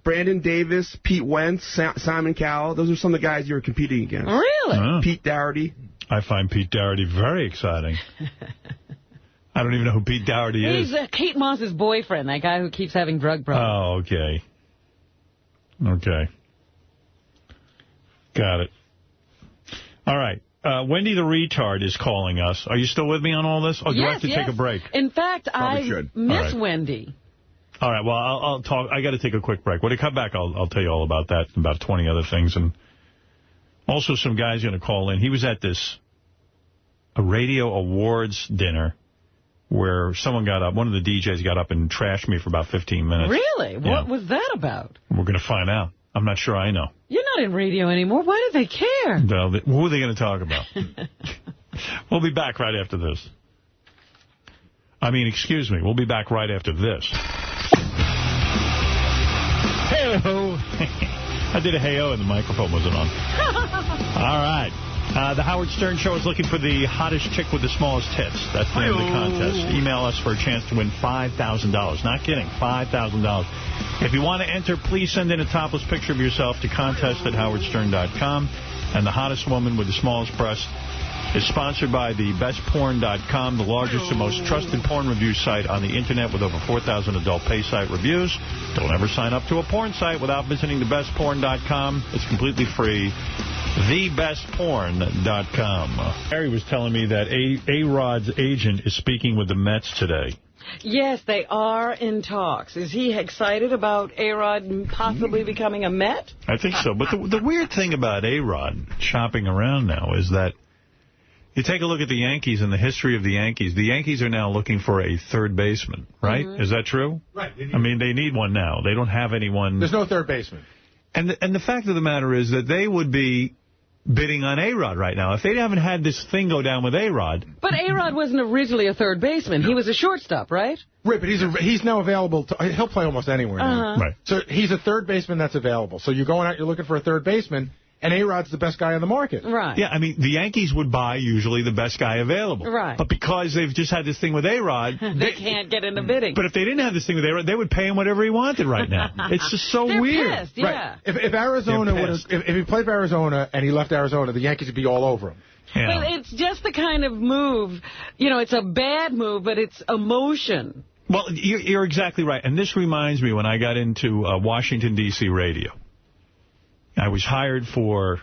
Brandon Davis, Pete Wentz, Simon Cowell. Those are some of the guys you were competing against. Really? Pete Dougherty. I find Pete Dougherty very exciting. I don't even know who Pete Dougherty is. He's Kate Moss's boyfriend, that guy who keeps having drug problems. Oh, okay. Okay. Got it. All right. Wendy the retard is calling us. Are you still with me on all this? Or do I have to take a break? In fact, I miss Wendy. All right. Well, I'll talk. I got to take a quick break. When I come back, I'll tell you all about that and about 20 other things. And also some guy's going to call in. He was at a radio awards dinner where someone got up. One of the DJs got up and trashed me for about 15 minutes. Really? Yeah. What was that about? We're going to find out. I'm not sure I know. You're not in radio anymore. Why do they care? Who are they going to talk about? We'll be back right after this. Excuse me. We'll be back right after this. Hey-ho. I did a hey-ho and the microphone wasn't on. All right. The Howard Stern Show is looking for the hottest chick with the smallest tits. That's the name of the contest. Email us for a chance to win $5,000. Not kidding, $5,000. If you want to enter, please send in a topless picture of yourself to contest@howardstern.com. And the hottest woman with the smallest breast is sponsored by the bestporn.com, the largest and most trusted porn review site on the Internet with over 4,000 adult pay site reviews. Don't ever sign up to a porn site without visiting thebestporn.com. It's completely free. Thebestporn.com. Harry was telling me that A-Rod's agent is speaking with the Mets today. Yes, they are in talks. Is he excited about A-Rod possibly becoming a Met? I think so. But the weird thing about A-Rod shopping around now is that you take a look at the Yankees and the history of the Yankees. The Yankees are now looking for a third baseman, right? Is that true? Right. They need one now. They don't have anyone. There's no third baseman. And the fact of the matter is that they would be bidding on A-Rod right now. If they haven't had this thing go down with A-Rod. But A-Rod wasn't originally a third baseman. He was a shortstop, right? Right, but he's now available. He'll play almost anywhere now. Right. So he's a third baseman that's available. So you're going out, you're looking for a third baseman, and A-Rod's the best guy on the market. Right. Yeah, the Yankees would buy usually the best guy available. Right. But because they've just had this thing with A-Rod. they can't get into bidding. But if they didn't have this thing with A-Rod, they would pay him whatever he wanted right now. It's just so They're weird. Pissed, yeah. Right. If Arizona would have, if he played for Arizona and he left Arizona, the Yankees would be all over him. Yeah. But it's just the kind of move, it's a bad move, but it's emotion. Well, you're exactly right. And this reminds me when I got into Washington, D.C. radio. I was hired for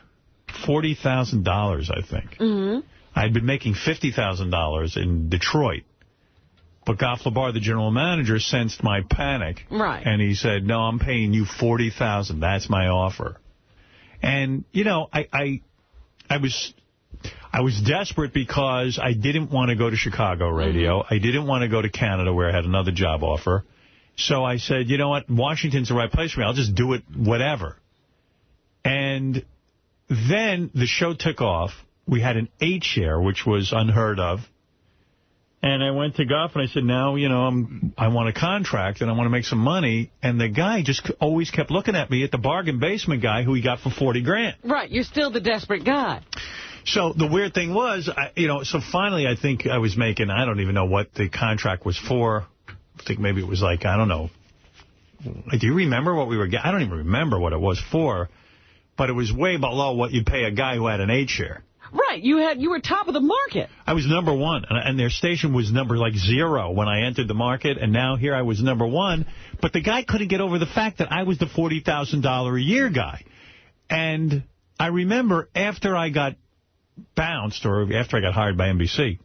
$40,000, I think. Mm-hmm. I'd been making $50,000 in Detroit. But Goff LeBar, the general manager, sensed my panic. Right. And he said, no, I'm paying you $40,000. That's my offer. And, I was desperate because I didn't want to go to Chicago radio. Mm-hmm. I didn't want to go to Canada where I had another job offer. So I said, you know what, Washington's the right place for me. I'll just do it whatever. And then the show took off. We had an 8-share, which was unheard of. And I went to Goff and I said, now, I want a contract and I want to make some money. And the guy just always kept looking at me at the bargain basement guy who he got for $40,000. Right. You're still the desperate guy. So the weird thing was, so finally I think I was making, I don't even know what the contract was for. I think maybe it was like, I don't know. Do you remember what we were getting? I don't even remember what it was for. But it was way below what you'd pay a guy who had an 8-share. Right. You were top of the market. I was number one, and their station was number 0 when I entered the market, and now here I was number 1. But the guy couldn't get over the fact that I was the $40,000 a year guy. And I remember after I got bounced, or after I got hired by NBC,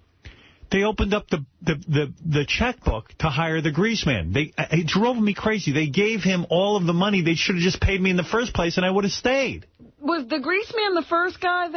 they opened up the checkbook to hire the grease man. It drove me crazy. They gave him all of the money. They should have just paid me in the first place, and I would have stayed. Was the grease man the first guy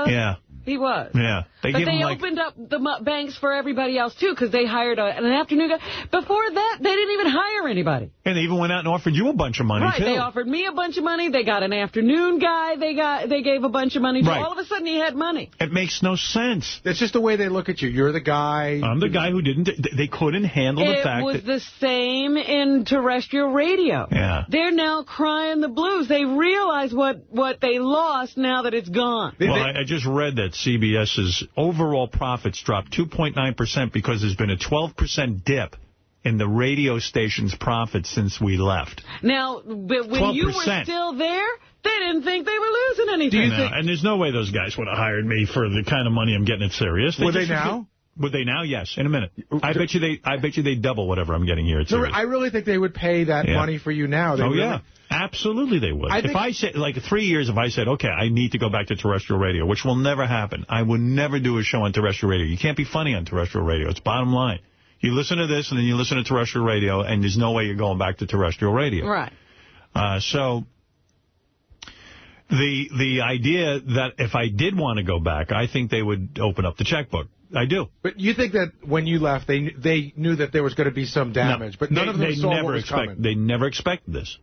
Yeah. He was. Yeah. But they opened up the banks for everybody else, too, because they hired an afternoon guy. Before that, they didn't even hire anybody. And they even went out and offered you a bunch of money, right, too. They offered me a bunch of money. They got an afternoon guy they gave a bunch of money to. Right. All of a sudden, he had money. It makes no sense. That's just the way they look at you. You're the guy. I'm the guy who didn't. They couldn't handle the fact that... It was the same in terrestrial radio. Yeah. They're now crying the blues. They realize what they lost now that it's gone. Well, I just read that CBS's overall profits dropped 2.9% because there's been a 12% dip in the radio station's profits since we left. Now, but when 12%. You were still there, they didn't think they were losing anything. And there's no way those guys would have hired me for the kind of money I'm getting at Sirius. Would they now? Would they now? Yes, in a minute. I bet you they double whatever I'm getting here at Sirius. I really think they would pay that money for you now. Yeah. Absolutely they would. If I said, 3 years, if I said, okay, I need to go back to terrestrial radio, which will never happen. I would never do a show on terrestrial radio. You can't be funny on terrestrial radio. It's bottom line. You listen to this, and then you listen to terrestrial radio, and there's no way you're going back to terrestrial radio. Right. So the idea that if I did want to go back, I think they would open up the checkbook. I do. But you think that when you left, they knew that there was going to be some damage, but none of them saw what was coming. They never expected this.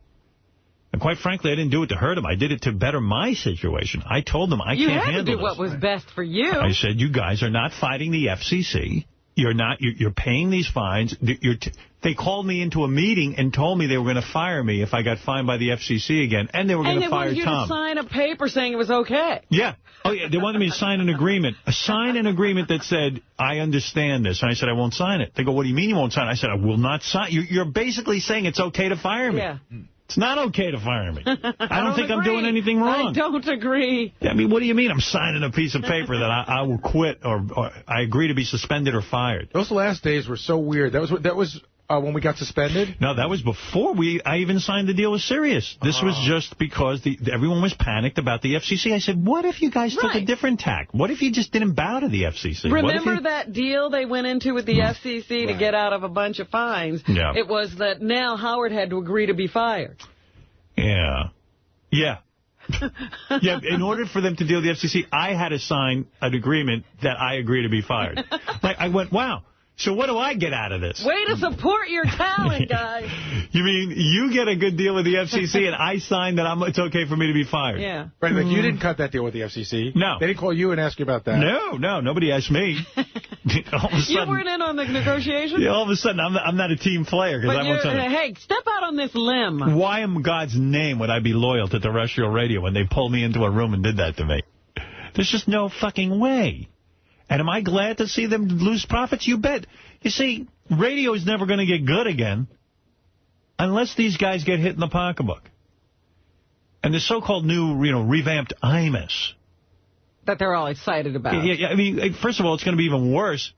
And quite frankly, I didn't do it to hurt him. I did it to better my situation. I told them I can't handle this. You had to do what was best for you. I said, you guys are not fighting the FCC. You're paying these fines. They called me into a meeting and told me they were going to fire me if I got fined by the FCC again. And they were going to fire Tom. And they wanted you to sign a paper saying it was okay. Yeah. Oh, yeah. They wanted me to sign an agreement. Sign an agreement that said, I understand this. And I said, I won't sign it. They go, what do you mean you won't sign it? I said, I will not sign. You're basically saying it's okay to fire me. Yeah. It's not okay to fire me. I don't think I'm doing anything wrong. I don't agree. I mean, what do you mean I'm signing a piece of paper that I will quit or I agree to be suspended or fired? Those last days were so weird. That was when we got suspended? No, that was before I even signed the deal with Sirius. This was just because everyone was panicked about the FCC. I said, what if you guys took a different tack? What if you just didn't bow to the FCC? Remember that deal they went into with the FCC to get out of a bunch of fines? Yeah. It was that now Howard had to agree to be fired. Yeah. Yeah. Yeah, in order for them to deal with the FCC, I had to sign an agreement that I agree to be fired. Like, I went, wow. So what do I get out of this? Way to support your talent, guys. You mean you get a good deal with the FCC and I sign that it's okay for me to be fired? Yeah. Right, like you didn't cut that deal with the FCC. No. They didn't call you and ask you about that. No, nobody asked me. All of a sudden, you weren't in on the negotiations? Yeah, all of a sudden, I'm not a team player. Hey, step out on this limb. Why in God's name would I be loyal to terrestrial radio when they pulled me into a room and did that to me? There's just no fucking way. And am I glad to see them lose profits? You bet. You see, radio is never going to get good again unless these guys get hit in the pocketbook. And the so-called new, revamped IMUS. That they're all excited about. Yeah, I mean, first of all, it's going to be even worse.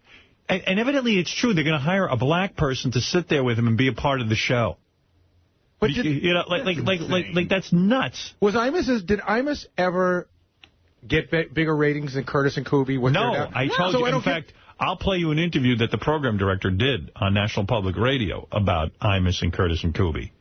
And evidently it's true. They're going to hire a black person to sit there with him and be a part of the show. But like that's nuts. Did IMUS ever get bigger ratings than Curtis and Kuby? No, I told you. In fact, I'll play you an interview that the program director did on National Public Radio about Imus and Curtis and Kuby.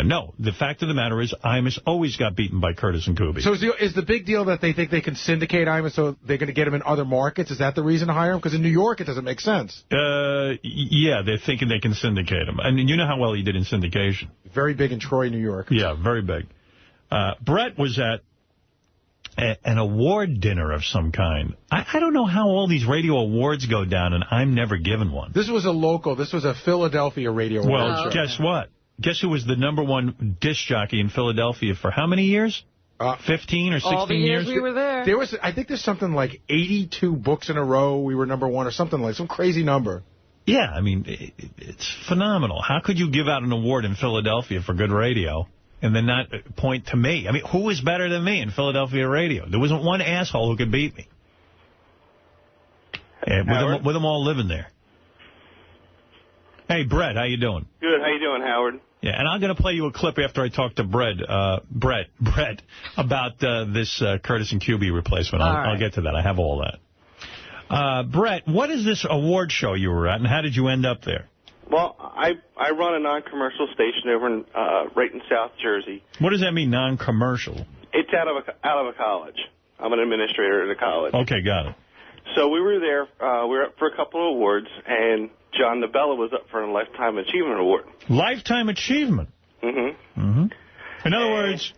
No, the fact of the matter is Imus always got beaten by Curtis and Kuby. So is the big deal that they think they can syndicate Imus so they're going to get him in other markets? Is that the reason to hire him? Because in New York, it doesn't make sense. Yeah, they're thinking they can syndicate him. And you know how well he did in syndication. Very big in Troy, New York. Yeah, very big. Brett was at an award dinner of some kind. I don't know how all these radio awards go down, and I'm never given one. This was a Philadelphia radio award. Well, guess what? Guess who was the #1 disc jockey in Philadelphia for how many years? 15 or 16 all the years we were there. I think there's something like 82 books in a row we were #1 or something like some crazy number. Yeah, I mean, it's phenomenal. How could you give out an award in Philadelphia for good radio and then not point to me? I mean, who was better than me in Philadelphia radio? There wasn't one asshole who could beat me. With them all living there. Hey, Brett, how you doing? Good. How you doing, Howard? Yeah, and I'm going to play you a clip after I talk to Brett about this Curtis and Kuby replacement. I'll get to that. I have all that. Brett, what is this award show you were at, and how did you end up there? Well, I run a non-commercial station over in right in South Jersey. What does that mean, non-commercial? It's out of a college. I'm an administrator at a college. Okay, got it. So we were there. We were up for a couple of awards, and John Nabella was up for a Lifetime Achievement Award. Lifetime Achievement? Mm-hmm. Mm-hmm. In other words,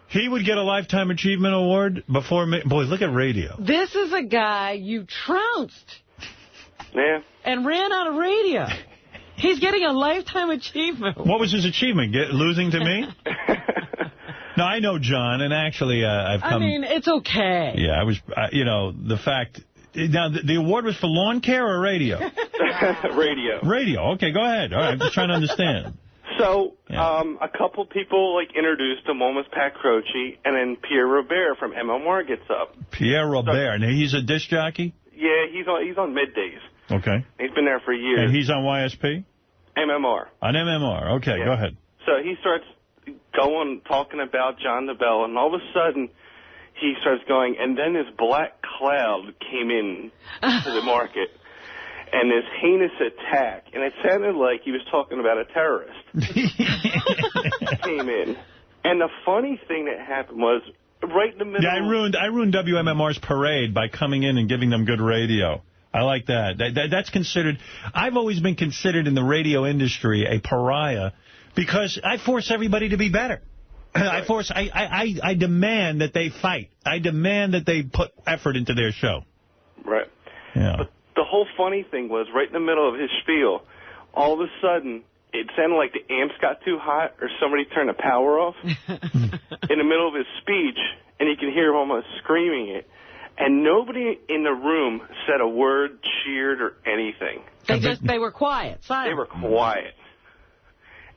he would get a Lifetime Achievement Award before me. Boy, look at radio. This is a guy you trounced. Yeah. And ran out of radio. He's getting a Lifetime Achievement. What was his achievement? Losing to me? No, I know John, and actually I've come... I mean, it's okay. Yeah, I was, the fact... Now, the award was for lawn care or radio? Radio. Radio. Okay, go ahead. All right, I'm just trying to understand. So, a couple people, introduced him. One was Pat Croce, and then Pierre Robert from MMR gets up. Pierre Robert. Now, he's a disc jockey? Yeah, he's on middays. Okay. He's been there for years. And he's on YSP? MMR. On MMR. Okay, Go ahead. So he starts talking about John Nabella, and all of a sudden... he starts going, and then this black cloud came in to the market, and this heinous attack, and it sounded like he was talking about a terrorist, came in. And the funny thing that happened was, right in the middle... Yeah, I ruined WMMR's parade by coming in and giving them good radio. I like that. That's considered... I've always been considered in the radio industry a pariah because I force everybody to be better. I demand that they fight. I demand that they put effort into their show. Right. Yeah. But the whole funny thing was, right in the middle of his spiel, all of a sudden, it sounded like the amps got too hot or somebody turned the power off in the middle of his speech, and you can hear him almost screaming it. And nobody in the room said a word, cheered, or anything. They were quiet, silent. They were quiet.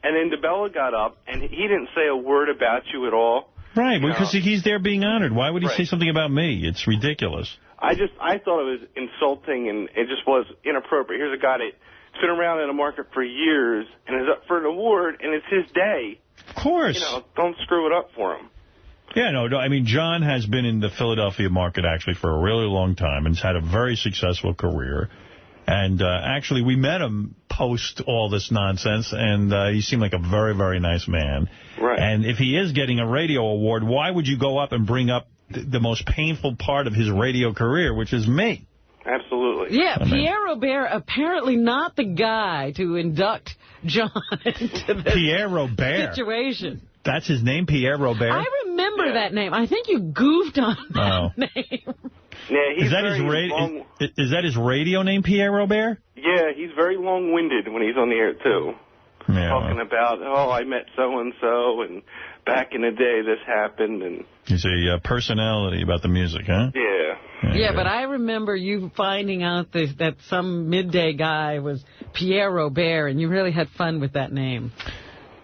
And then DeBella got up, and he didn't say a word about you at all. Right, because he's there being honored. Why would he say something about me? It's ridiculous. I thought it was insulting, and it just was inappropriate. Here's a guy that's been around in the market for years and is up for an award, and it's his day. Of course. Don't screw it up for him. Yeah, no, I mean, John has been in the Philadelphia market, actually, for a really long time and has had a very successful career. And actually, we met him post all this nonsense, and he seemed like a very, very nice man. Right. And if he is getting a radio award, why would you go up and bring up the most painful part of his radio career, which is me? Absolutely. Yeah, Pierre Robert, apparently not the guy to induct John into this Pierre Robert. situation. That's his name, Pierre Robert? I remember that name. I think you goofed on that name. Yeah, he's is that his radio name, Pierre Robert? Yeah, he's very long-winded when he's on the air, too. Yeah. Talking about, I met so-and-so, and back in the day this happened. And he's a personality about the music, huh? Yeah. Yeah, but I remember you finding out that some midday guy was Pierre Robert, and you really had fun with that name.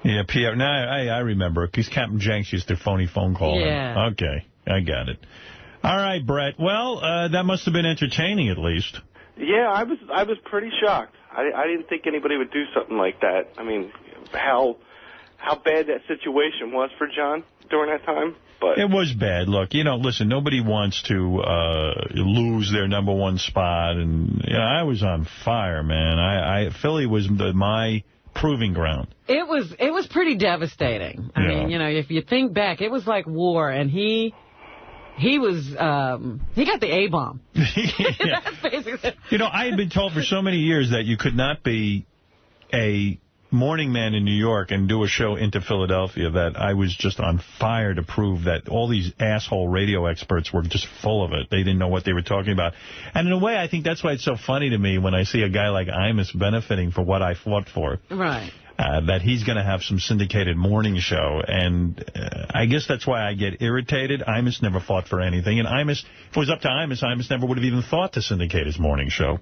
Yeah, Pierre. No, I remember, because Captain Jenks used to phony phone call him. Okay, I got it. All right, Brett. Well, that must have been entertaining, at least. Yeah, I was pretty shocked. I didn't think anybody would do something like that. I mean, how bad that situation was for John during that time. But it was bad. Look, listen, nobody wants to lose their #1 spot, and I was on fire, man. Philly was my proving ground. It was pretty devastating. I mean, if you think back, it was like war, and he was, he got the A-bomb. That's basically. I had been told for so many years that you could not be a morning man in New York and do a show into Philadelphia, that I was just on fire to prove that all these asshole radio experts were just full of it. They didn't know what they were talking about. And in a way, I think that's why it's so funny to me when I see a guy like Imus benefiting for what I fought for. Right. That he's going to have some syndicated morning show. And I guess that's why I get irritated. Imus never fought for anything. And Imus, if it was up to Imus never would have even thought to syndicate his morning show.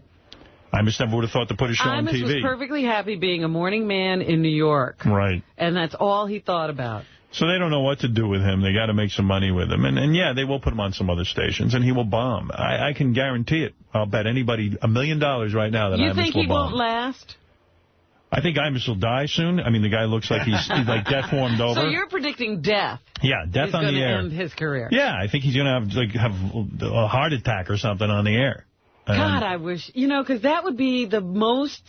Imus never would have thought to put a show on TV. Imus was perfectly happy being a morning man in New York. Right. And that's all he thought about. So they don't know what to do with him. They got to make some money with him. And yeah, they will put him on some other stations, and he will bomb. I can guarantee it. I'll bet anybody $1 million right now that Imus will bomb. You think he won't last? I think Imus will die soon. I mean, the guy looks like he's like death warmed over. So you're predicting death? Yeah, death on the air. End his career. Yeah, I think he's going to have a heart attack or something on the air. God, I wish, because that would be the most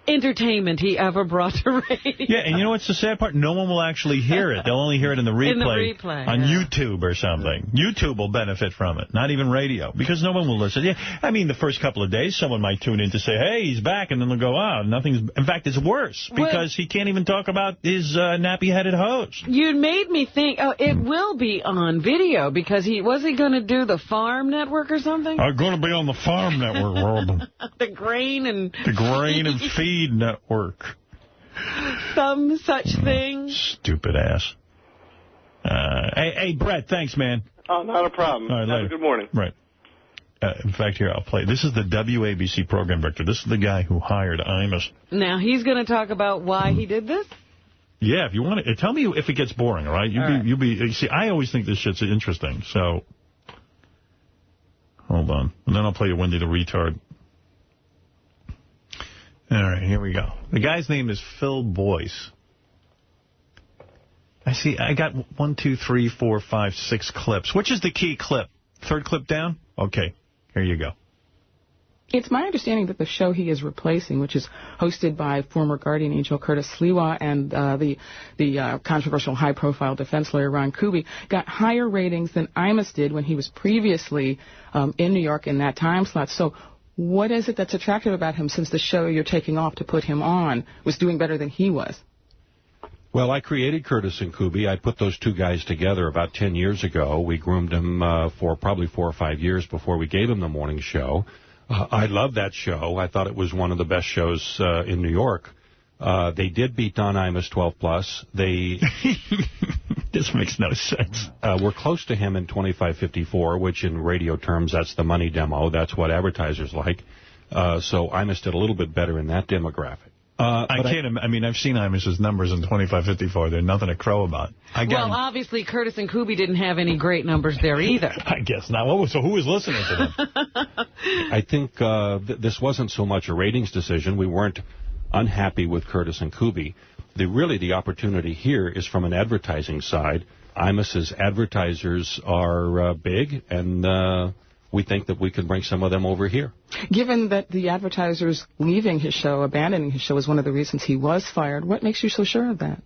entertainment he ever brought to radio. Yeah, and you know what's the sad part? No one will actually hear it. They'll only hear it in the replay, on YouTube or something. YouTube will benefit from it, not even radio, because no one will listen. Yeah, I mean, the first couple of days, someone might tune in to say, hey, he's back, and then they'll go, nothing's... In fact, it's worse, because he can't even talk about his nappy-headed hose. You made me think, it will be on video, because was he going to do the Farm Network or something? I'm going to be on the Farm Network, Robin. The Grain and Feed Network. Some such thing. Stupid ass. Hey, Brett, thanks, man. Oh, not a problem. All right, Have a good morning. Right. In fact, here, I'll play. This is the WABC program director. This is the guy who hired Imus. Now, he's going to talk about why he did this? Yeah, if you want to. Tell me if it gets boring, all right? You see, I always think this shit's interesting, so... Hold on. And then I'll play you Wendy the Retard. All right, here we go. The guy's name is Phil Boyce. I got 1, 2, 3, 4, 5, 6 clips. Which is the key clip? Third clip down? Okay, here you go. It's my understanding that the show he is replacing, which is hosted by former Guardian Angel Curtis Sliwa and the controversial high-profile defense lawyer Ron Kuby, got higher ratings than Imus did when he was previously in New York in that time slot. So what is it that's attractive about him, since the show you're taking off to put him on was doing better than he was? Well, I created Curtis and Kuby. I put those two guys together about 10 years ago. We groomed them for probably 4 or 5 years before we gave them the morning show. I love that show. I thought it was one of the best shows in New York. They did beat Don Imus 12+. They... This makes no sense. We're close to him in 25-54, which in radio terms, that's the money demo. That's what advertisers like. So Imus did a little bit better in that demographic. I mean, I've seen Imus's numbers in 25-54. They're nothing to crow about. Well, obviously, Curtis and Kuby didn't have any great numbers there either. I guess not. So who was listening to them? I think this wasn't so much a ratings decision. We weren't unhappy with Curtis and Kuby. The opportunity here is from an advertising side. Imus's advertisers are big, and we think that we can bring some of them over here. Given that the advertisers leaving his show, abandoning his show, is one of the reasons he was fired, what makes you so sure of that?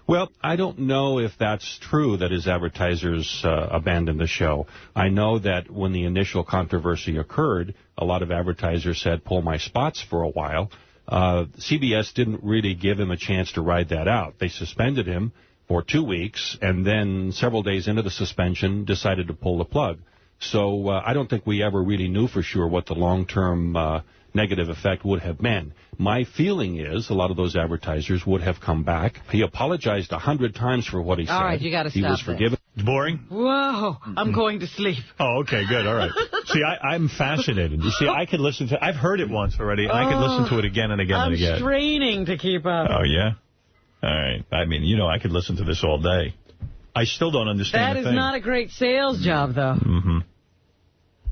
Well, I don't know if that's true, that his advertisers abandoned the show. I know that when the initial controversy occurred, a lot of advertisers said, pull my spots for a while. CBS didn't really give him a chance to ride that out. They suspended him for 2 weeks, and then several days into the suspension decided to pull the plug. So I don't think we ever really knew for sure what the long-term negative effect would have been. My feeling is a lot of those advertisers would have come back. He apologized 100 times for what he said. All right, you got to stop. He was forgiven. Boring? Whoa, I'm going to sleep. Oh, okay, good, all right. See, I'm fascinated. You see, I could listen to I've heard it once already, and I could listen to it again and again and again. I'm straining to keep up. Oh, yeah? All right. I mean, I could listen to this all day. I still don't understand That is not a great sales job, though. Mm-hmm.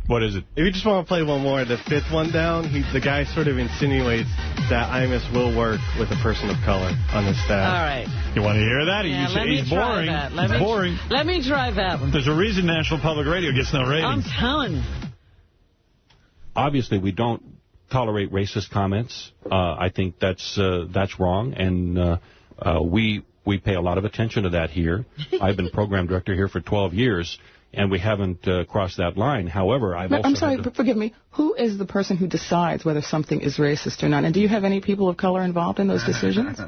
What is it? If you just want to play one more, the fifth one down, the guy sort of insinuates that Imus will work with a person of color on his staff. All right. You want to hear that? Yeah, He's boring. He's boring. Let me try that one. There's a reason National Public Radio gets no ratings. I'm telling you. Obviously, we don't tolerate racist comments. I think that's wrong, and we pay a lot of attention to that here. I've been program director here for 12 years. And we haven't crossed that line. However, I'm sorry, but forgive me. Who is the person who decides whether something is racist or not? And do you have any people of color involved in those decisions?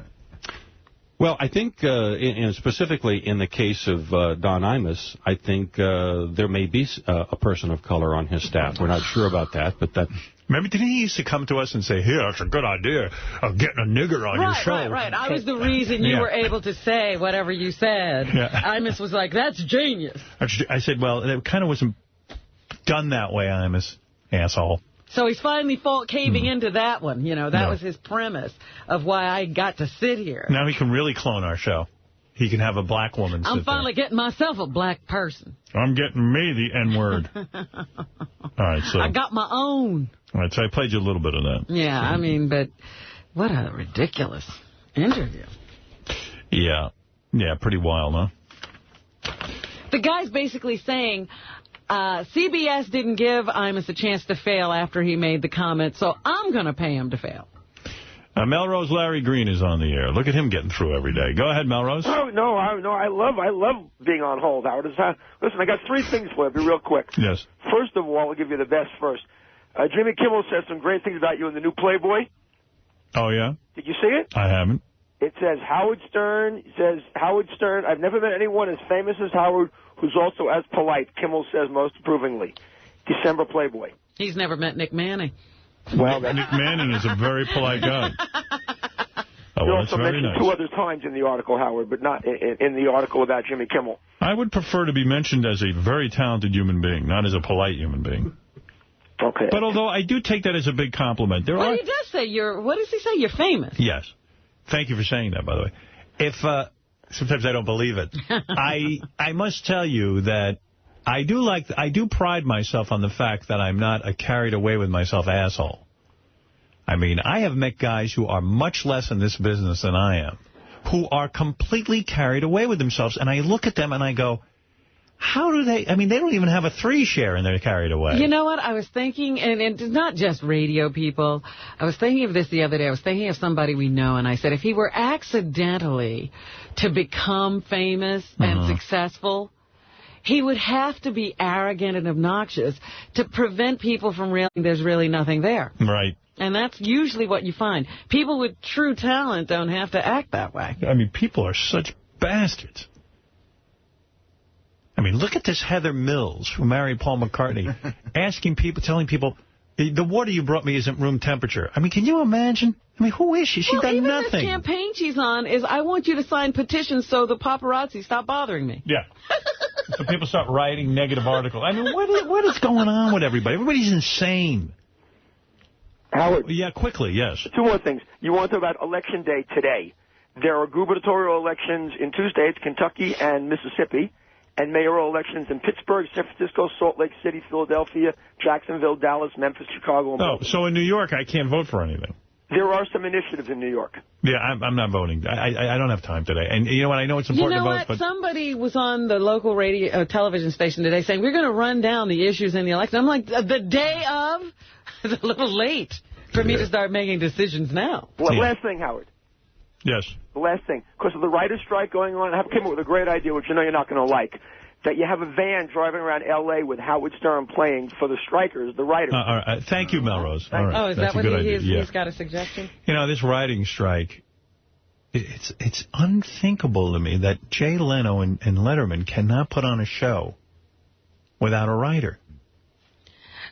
Well, I think specifically in the case of Don Imus, I think there may be a person of color on his staff. We're not sure about that, but that... Remember, didn't he used to come to us and say, here, that's a good idea of getting a nigger on your show? Right. I was the reason you were able to say whatever you said. Yeah. Imus was like, that's genius. I said, well, it kind of wasn't done that way, Imus, asshole. So he's finally caving into that one. That was his premise of why I got to sit here. Now he can really clone our show. He can have a black woman sit I'm finally getting myself a black person. I'm getting me the N-word. All right, so... I got my own. All right, so I played you a little bit of that. Yeah, I mean, but what a ridiculous interview. Yeah. Yeah, pretty wild, huh? The guy's basically saying... CBS didn't give Imus a chance to fail after he made the comment, so I'm going to pay him to fail. Melrose Larry Green is on the air. Look at him getting through every day. Go ahead, Melrose. Oh, no, I love being on hold, Howard. Listen, I got 3 things for you. Be real quick. Yes. First of all, I'll give you the best first. Jimmy Kimmel said some great things about you in the new Playboy. Oh, yeah? Did you see it? I haven't. It says Howard Stern. It says Howard Stern. I've never met anyone as famous as Howard who's also as polite. Kimmel says most approvingly. December Playboy. He's never met Nick Manning. Well, Nick Manning is a very polite guy. You also mentioned 2 other times in the article, Howard, but not in the article about Jimmy Kimmel. I would prefer to be mentioned as a very talented human being, not as a polite human being. Okay. But although I do take that as a big compliment. He does say what does he say? You're famous. Yes. Thank you for saying that, by the way. If sometimes I don't believe it. I must tell you that I do pride myself on the fact that I'm not a carried away with myself asshole. I mean, I have met guys who are much less in this business than I am, who are completely carried away with themselves, and I look at them and I go, how do they, I mean, they don't even have a 3 share and they're carried away. You know what? I was thinking, and it's not just radio people. I was thinking of this the other day. I was thinking of somebody we know, and I said, if he were accidentally to become famous and successful, he would have to be arrogant and obnoxious to prevent people from realizing there's really nothing there. Right. And that's usually what you find. People with true talent don't have to act that way. I mean, people are such bastards. I mean, look at this Heather Mills, who married Paul McCartney, asking people, telling people, the water you brought me isn't room temperature. I mean, can you imagine? I mean, who is she? She's done even nothing. This campaign she's on is, I want you to sign petitions so the paparazzi stop bothering me. Yeah. So people start writing negative articles. I mean, what is going on with everybody? Everybody's insane. Howard. Yeah, quickly, yes. Two more things. You want to talk about Election Day today. There are gubernatorial elections in 2 states, Kentucky and Mississippi, and mayoral elections in Pittsburgh, San Francisco, Salt Lake City, Philadelphia, Jacksonville, Dallas, Memphis, Chicago, and Baltimore. So in New York, I can't vote for anything. There are some initiatives in New York. Yeah, I'm not voting. I don't have time today. And you know what? I know it's important to vote. But Somebody was on the local radio television station today saying, we're going to run down the issues in the election. I'm like, the day of? It's a little late for me to start making decisions now. Well, last thing, Howard. Yes. The last thing. Because of the writer's strike going on, I came up with a great idea, which I know you're not going to like, that you have a van driving around L.A. with Howard Stern playing for the strikers, the writers. All right. Thank you, Melrose. All right. Oh, is That's that what he's got a suggestion? You know, this writing strike, it's unthinkable to me that Jay Leno and Letterman cannot put on a show without a writer.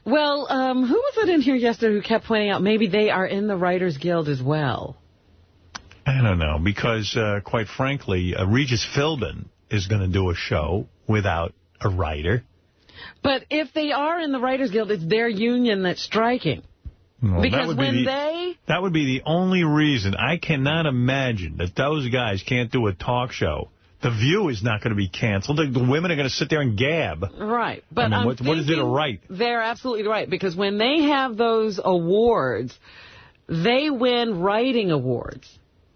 Well, who was it in here yesterday who kept pointing out maybe they are in the Writers Guild as well? I don't know, because, quite frankly, Regis Philbin is going to do a show without a writer. But if they are in the Writers Guild, it's their union that's striking. Well, because that would be the only reason. I cannot imagine that those guys can't do a talk show. The View is not going to be canceled. The women are going to sit there and gab. Right. But I mean, what is it to write? They're absolutely right, because when they have those awards, they win writing awards.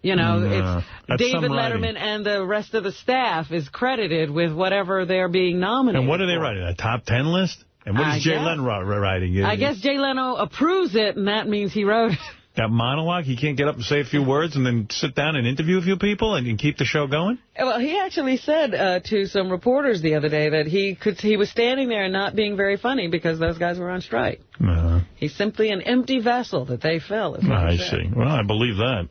You know, it's David Letterman and the rest of the staff is credited with whatever they're being nominated And what are they writing, a top 10 list? And what is Jay Leno writing? I guess Jay Leno approves it, and that means he wrote it. That monologue, he can't get up and say a few words and then sit down and interview a few people and keep the show going? Well, he actually said to some reporters the other day that he was standing there and not being very funny because those guys were on strike. He's simply an empty vessel that they fill. I see. Well, I believe that.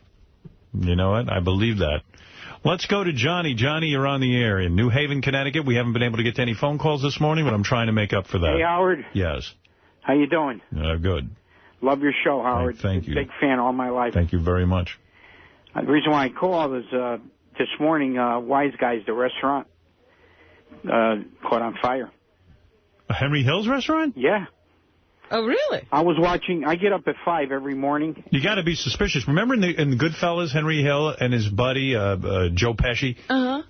You know what? I believe that. Let's go to Johnny. Johnny, you're on the air in New Haven, Connecticut. We haven't been able to get to any phone calls this morning, but I'm trying to make up for that. Hey, Howard. Yes. How you doing? Good. Love your show, Howard. Thank you. Big fan all my life. Thank you very much. The reason why I called is this morning, Wise Guys, the restaurant, caught on fire. Henry Hill's restaurant? Yeah. Oh, really? I was watching. I get up at 5 every morning. You got to be suspicious. Remember in Goodfellas, Henry Hill and his buddy, Joe Pesci,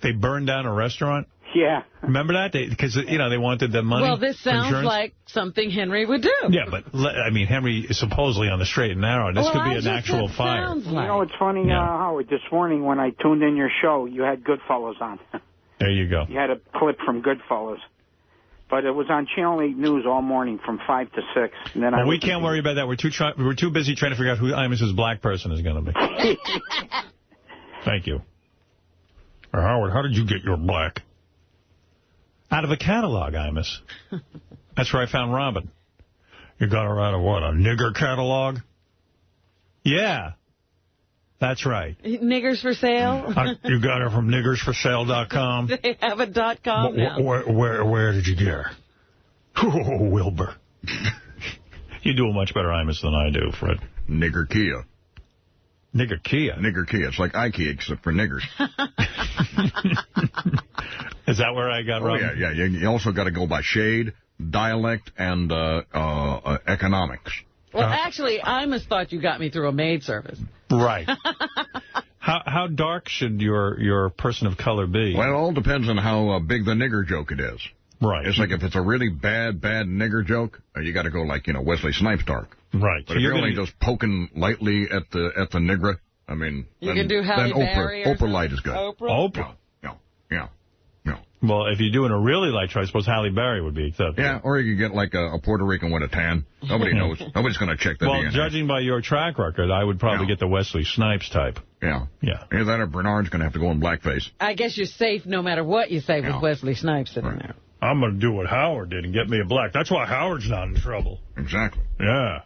they burned down a restaurant? Yeah. Remember that? Because, they wanted the money. Well, this sounds like something Henry would do. Yeah, but, I mean, Henry is supposedly on the straight and narrow. This could be an actual fire. You know, it's funny, Howard, this morning when I tuned in your show, you had Goodfellas on. There you go. You had a clip from Goodfellas. But it was on Channel 8 News all morning from 5 to 6. And then we can't worry about that. We're too busy trying to figure out who Imus's black person is going to be. Thank you. Howard, how did you get your black? Out of a catalog, Imus. That's where I found Robin. You got her out of what, a nigger catalog? Yeah. That's right. Niggers for sale? You got her from niggersforsale.com? They have a .com now. Where did you get her? Oh, Wilbur. You do a much better Imus than I do, Fred. Nigger Kia. Nigger Kia? Nigger Kia. It's like IKEA, except for niggers. Is that where I got wrong? Yeah. You also got to go by shade, dialect, and economics. Well, actually, I almost thought you got me through a maid service. Right. How dark should your person of color be? Well, it all depends on how big the nigger joke it is. Right. It's like if it's a really bad nigger joke, you got to go like, Wesley Snipes dark. Right. But if you're only just poking lightly at the nigger, I mean, you can do Halle Berry or Oprah light is good. Oprah? Yeah. Well, if you're doing a really light show, I suppose Halle Berry would be acceptable. Yeah, or you could get like a Puerto Rican with a tan. Nobody knows. Nobody's going to check the DNA. Well, judging by your track record, I would probably get the Wesley Snipes type. Yeah. Either that or Bernard's going to have to go in blackface. I guess you're safe no matter what you say with Wesley Snipes sitting there. I'm going to do what Howard did and get me a black. That's why Howard's not in trouble. Exactly. Yeah.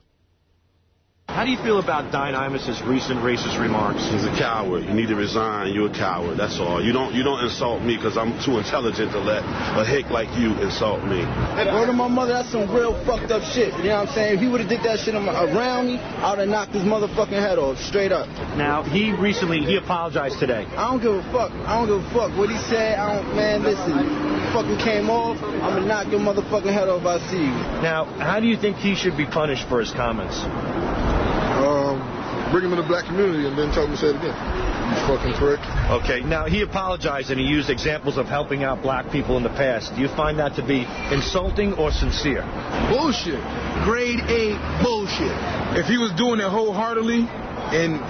How do you feel about Diane Imus's recent racist remarks? He's a coward. You need to resign. You're a coward. That's all. You don't insult me because I'm too intelligent to let a hick like you insult me. Word to my mother, that's some real fucked up shit. You know what I'm saying? If he would have did that shit around me, I would have knocked his motherfucking head off, straight up. Now, he apologized today. I don't give a fuck. What he said, man, listen. Fucking came off, I'm gonna knock your motherfucking head off, I see you. Now, how do you think he should be punished for his comments? Bring him in the black community and then tell him to say it again. You fucking prick. Okay, now he apologized and he used examples of helping out black people in the past. Do you find that to be insulting or sincere? Bullshit. Grade A bullshit. If he was doing it wholeheartedly, and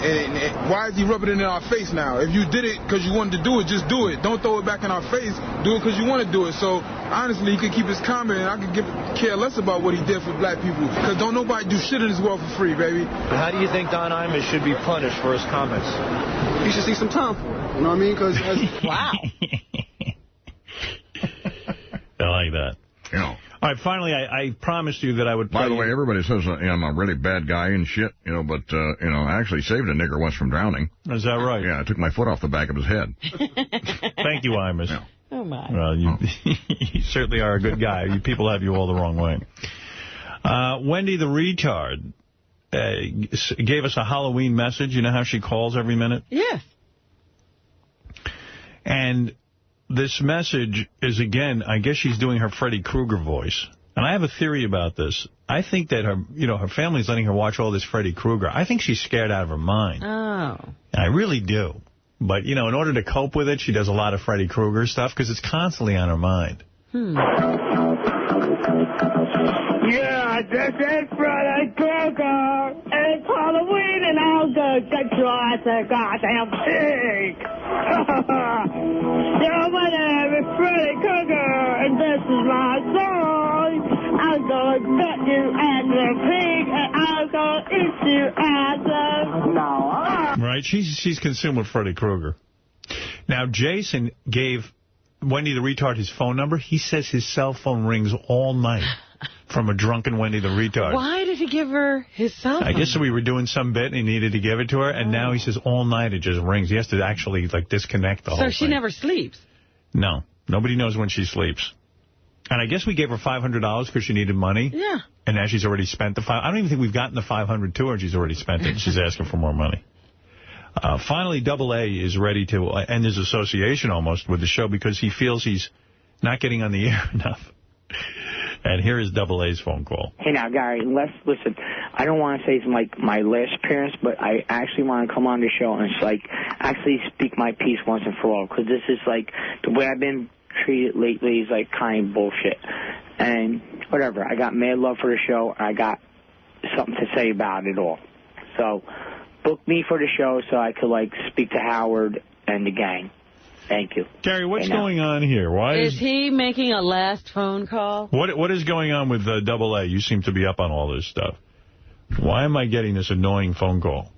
why is he rubbing it in our face now? If you did it because you wanted to do it, just do it. Don't throw it back in our face. Do it because you want to do it. So, honestly, he could keep his comment, and I could care less about what he did for black people. Because don't nobody do shit in this world for free, baby. How do you think Don Imus should be punished for his comments? He should see some time for it. You know what I mean? Because wow. I like that. You know. All right, finally, I promised you that I would play... By the way, everybody says I'm a really bad guy and shit, but, I actually saved a nigger once from drowning. Is that right? Yeah, I took my foot off the back of his head. Thank you, Imus. Yeah. Oh, my. Well, you certainly are a good guy. You people have you all the wrong way. Wendy the retard gave us a Halloween message. You know how she calls every minute? Yes. And... this message is, again, I guess she's doing her Freddy Krueger voice. And I have a theory about this. I think that her family's letting her watch all this Freddy Krueger. I think she's scared out of her mind. Oh. I really do. But, in order to cope with it, she does a lot of Freddy Krueger stuff because it's constantly on her mind. Yeah, this is Freddy Krueger. It's Halloween and I'll go get your ass a goddamn pig. Yeah, my name is Freddy Krueger and this is my song. I'm gonna get you as a pig and I'm gonna eat you as a... No. Right? She's consumed with Freddy Krueger. Now, Jason gave Wendy the retard his phone number. He says his cell phone rings all night. From a drunken Wendy the retard. Why did he give her his cell phone? I guess we were doing some bit and he needed to give it to her, and now he says all night it just rings. He has to actually, disconnect the whole thing. So she never sleeps? No. Nobody knows when she sleeps. And I guess we gave her $500 because she needed money. Yeah. And now she's already spent the I don't even think we've gotten the $500 to her, and she's already spent it. She's asking for more money. Finally, Double A is ready to end his association almost with the show because he feels he's not getting on the air enough. And here is Double A's phone call. Hey, now, Gary, listen, I don't want to say it's like my last appearance, but I actually want to come on the show and actually speak my piece once and for all, because this is the way I've been treated lately is kind of bullshit. And whatever, I got mad love for the show, and I got something to say about it all. So book me for the show so I could speak to Howard and the gang. Thank you. Gary, what's going on here? Why is he making a last phone call? What is going on with Double A? You seem to be up on all this stuff. Why am I getting this annoying phone call?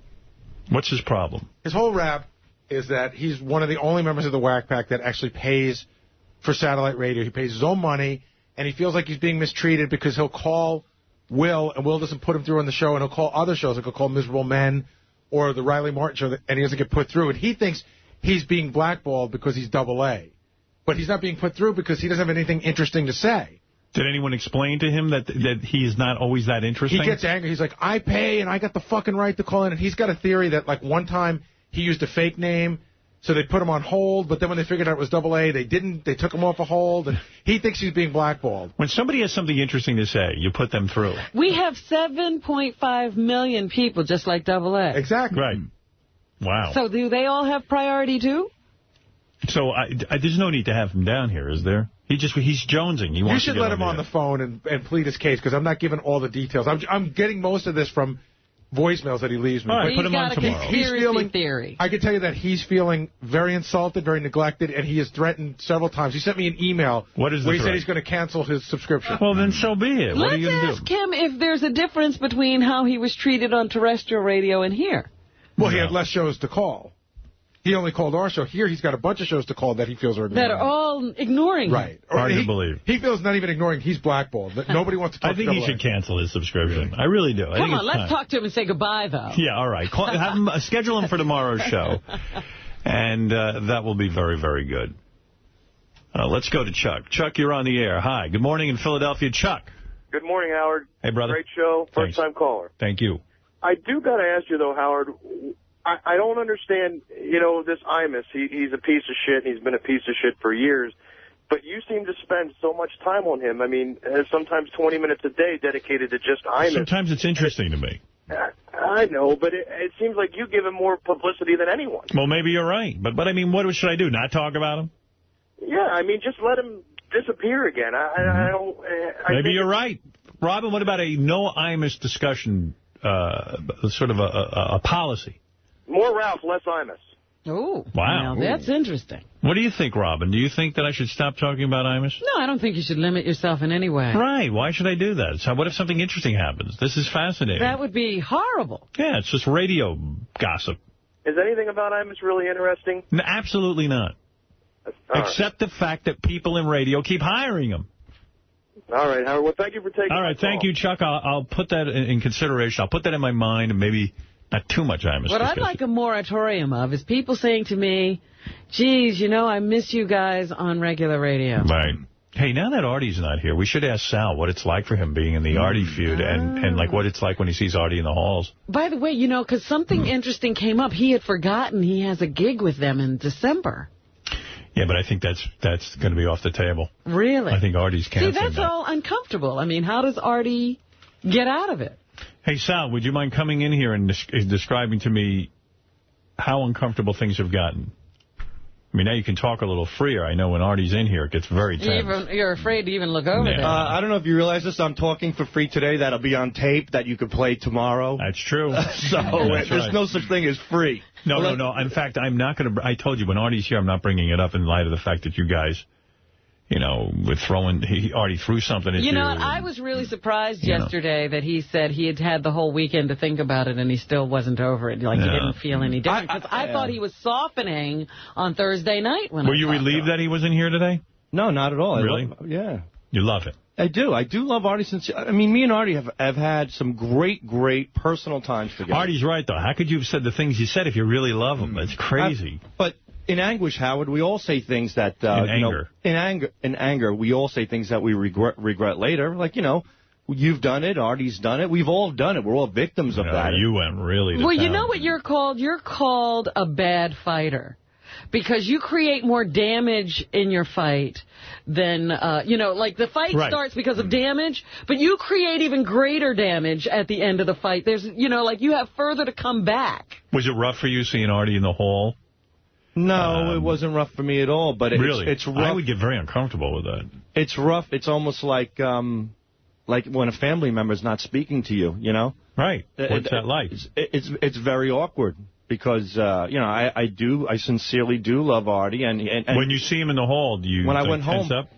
What's his problem? His whole rap is that he's one of the only members of the Whack Pack that actually pays for satellite radio. He pays his own money, and he feels like he's being mistreated because he'll call Will, and Will doesn't put him through on the show, and he'll call other shows, like he'll call Miserable Men or the Riley Martin show, and he doesn't get put through. And he thinks he's being blackballed because he's Double A. But he's not being put through because he doesn't have anything interesting to say. Did anyone explain to him that he is not always that interesting? He gets angry. He's like, I pay, and I got the fucking right to call in. And he's got a theory that, one time he used a fake name, so they put him on hold. But then when they figured out it was Double A, they didn't. They took him off a hold. And he thinks he's being blackballed. When somebody has something interesting to say, you put them through. We have 7.5 million people just like Double A. Exactly. Right. Wow. So do they all have priority, too? So there's no need to have him down here, is there? He's jonesing. You should let him on the phone and plead his case, because I'm not giving all the details. I'm getting most of this from voicemails that he leaves me. All right, put him on tomorrow. He's feeling theory. I can tell you that he's feeling very insulted, very neglected, and he has threatened several times. He sent me an email where he said he's going to cancel his subscription. Well, then so be it. What are you going to do? Let's ask him if there's a difference between how he was treated on terrestrial radio and here. Well, he had less shows to call. he only called our show. Here, he's got a bunch of shows to call that he feels are ignoring. That are all ignoring him. Right. Hard to believe. He feels not even ignoring. He's blackballed. Nobody wants to talk I think to he should cancel his subscription. I really do. Come on, let's talk to him and say goodbye, though. Yeah, all right. Have him, schedule him for tomorrow's show, and that will be very, very good. Let's go to Chuck. Chuck, you're on the air. Hi. Good morning in Philadelphia. Chuck. Good morning, Howard. Hey, brother. Great show. First-time caller. Thank you. I do got to ask you, though, Howard, I don't understand, this Imus. He's a piece of shit, and he's been a piece of shit for years. But you seem to spend so much time on him. I mean, sometimes 20 minutes a day dedicated to just Imus. Sometimes it's interesting to me. I know, but it seems like you give him more publicity than anyone. Well, maybe you're right. But I mean, what should I do? Not talk about him? Yeah, I mean, just let him disappear again. I don't... Maybe you're right. Robin, what about a no Imus discussion, sort of a policy? More Ralph, less Imus. Oh, wow. Now that's interesting. What do you think, Robin? Do you think that I should stop talking about Imus? No, I don't think you should limit yourself in any way. Right. Why should I do that? So what if something interesting happens? This is fascinating. That would be horrible. Yeah, it's just radio gossip. Is anything about Imus really interesting? No, absolutely not. Except the fact that people in radio keep hiring him. All right, Howard. Well, thank you for taking All right, thank you, Chuck. I'll put that in consideration. I'll put that in my mind and maybe not too much Imus. What I'd like a moratorium of is people saying to me, geez, I miss you guys on regular radio. Right. Hey, now that Artie's not here, we should ask Sal what it's like for him being in the Artie feud and like what it's like when he sees Artie in the halls. By the way, because something interesting came up. He had forgotten he has a gig with them in December. Yeah, but I think that's going to be off the table. Really? I think Artie's canceling See, that's all uncomfortable. I mean, how does Artie get out of it? Hey, Sal, would you mind coming in here and describing to me how uncomfortable things have gotten? I mean, now you can talk a little freer. I know when Artie's in here, it gets very tense. You're afraid to even look over there. I don't know if you realize this. I'm talking for free today. That'll be on tape that you could play tomorrow. That's true. There's no such thing as free. No. In fact, I'm not going to... I told you, when Artie's here, I'm not bringing it up in light of the fact that you guys... with Artie threw something at you. You know what? I was really surprised yesterday that he said he had had the whole weekend to think about it and he still wasn't over it. Like, he didn't feel any different. Because I thought he was softening on Thursday night. Were you relieved that he wasn't here today? No, not at all. Really? Yeah. You love it? I do. I do love Artie since... I mean, me and Artie have had some great personal times together. Artie's right, though. How could you have said the things you said if you really love him? It's crazy. But... in anguish, Howard, we all say things that... in anger, we all say things that we regret later. Like, you've done it, Artie's done it. We've all done it. We're all victims of that. You went really to Well, town. you know what you're called? You're called a bad fighter. Because you create more damage in your fight than, like the fight starts because of damage, but you create even greater damage at the end of the fight. There's, like you have further to come back. Was it rough for you seeing Artie in the hall? No, it wasn't rough for me at all. But really? It's rough. I would get very uncomfortable with that. It's rough. It's almost like when a family member's not speaking to you, Right. What's that like? It's very awkward because, I sincerely do love Artie. And when you see him in the hall, do you tense up?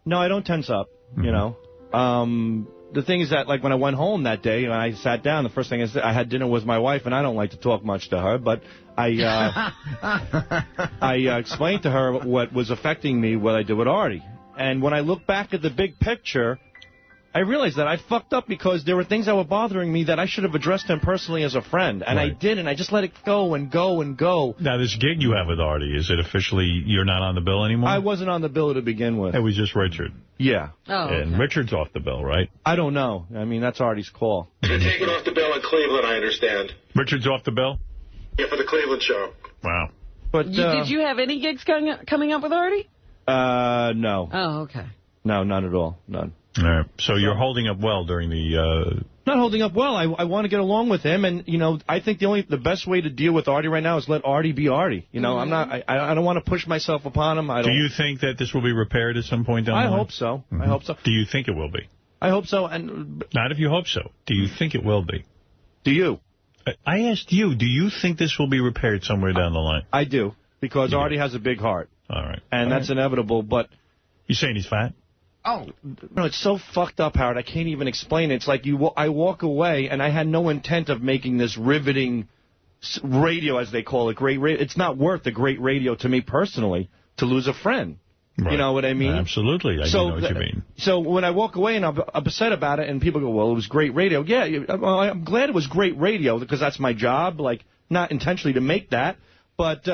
No, I don't tense up, The thing is that, like, when I went home that day and I sat down, the first thing is I had dinner with my wife, and I don't like to talk much to her, but I explained to her what was affecting me, what I did with Artie. And when I look back at the big picture, I realized that I fucked up because there were things that were bothering me that I should have addressed him personally as a friend. And I didn't. I just let it go and go and go. Now, this gig you have with Artie, is it officially you're not on the bill anymore? I wasn't on the bill to begin with. It was just Richard. Yeah. Oh, and Richard's off the bill, right? I don't know. I mean, that's Artie's call. They're taking off the bill in Cleveland, I understand. Richard's off the bill? Yeah, for the Cleveland show. Wow. But did you have any gigs coming up with Artie? No. Oh, okay. No, none at all. None. All right. So you're holding up well during the... Not holding up well. I want to get along with him, and I think the best way to deal with Artie right now is let Artie be Artie. I'm not. I don't want to push myself upon him. Do you think that this will be repaired at some point down the line? I hope so. I hope so. Do you think it will be? I hope so. And not if you hope so. Do you think it will be? Do you? I asked you. Do you think this will be repaired somewhere down the line? I do, because Artie has a big heart. All right. And that's inevitable. But you saying he's fat? Oh, no, it's so fucked up, Howard. I can't even explain it. It's like I walk away, and I had no intent of making this riveting radio, as they call it, great radio. It's not worth the great radio to me personally to lose a friend. Right. You know what I mean? Absolutely. I know what you mean. So when I walk away and I'm upset about it and people go, well, it was great radio. Yeah, well, I'm glad it was great radio because that's my job, like, not intentionally to make that. But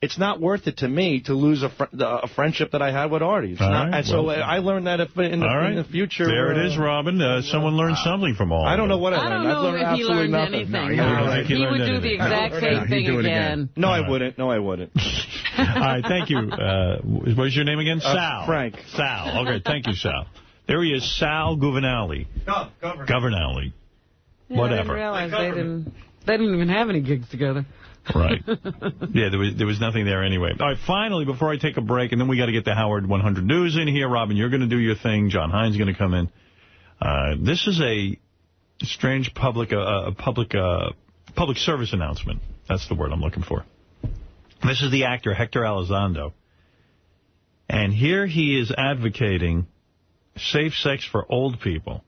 it's not worth it to me to lose a friendship that I had with Artie. It's not, and so I learned that in the future. There it is, Robin. Someone learned something from all I don't know what I learned. I don't know if he learned anything. He would do the exact same thing again. No, I wouldn't. No, I wouldn't. All right, thank you. What's your name again? Sal. Frank. Sal. Okay, thank you, Sal. There he is, Sal Governale. Governale. Yeah, whatever. I didn't realize they didn't even have any gigs together. Right. Yeah, there was nothing there anyway. All right, finally, before I take a break, and then we got to get the Howard 100 News in here. Robin, you're going to do your thing. John Hines going to come in. This is a strange public service announcement. That's the word I'm looking for. This is the actor Hector Elizondo. And here he is advocating safe sex for old people.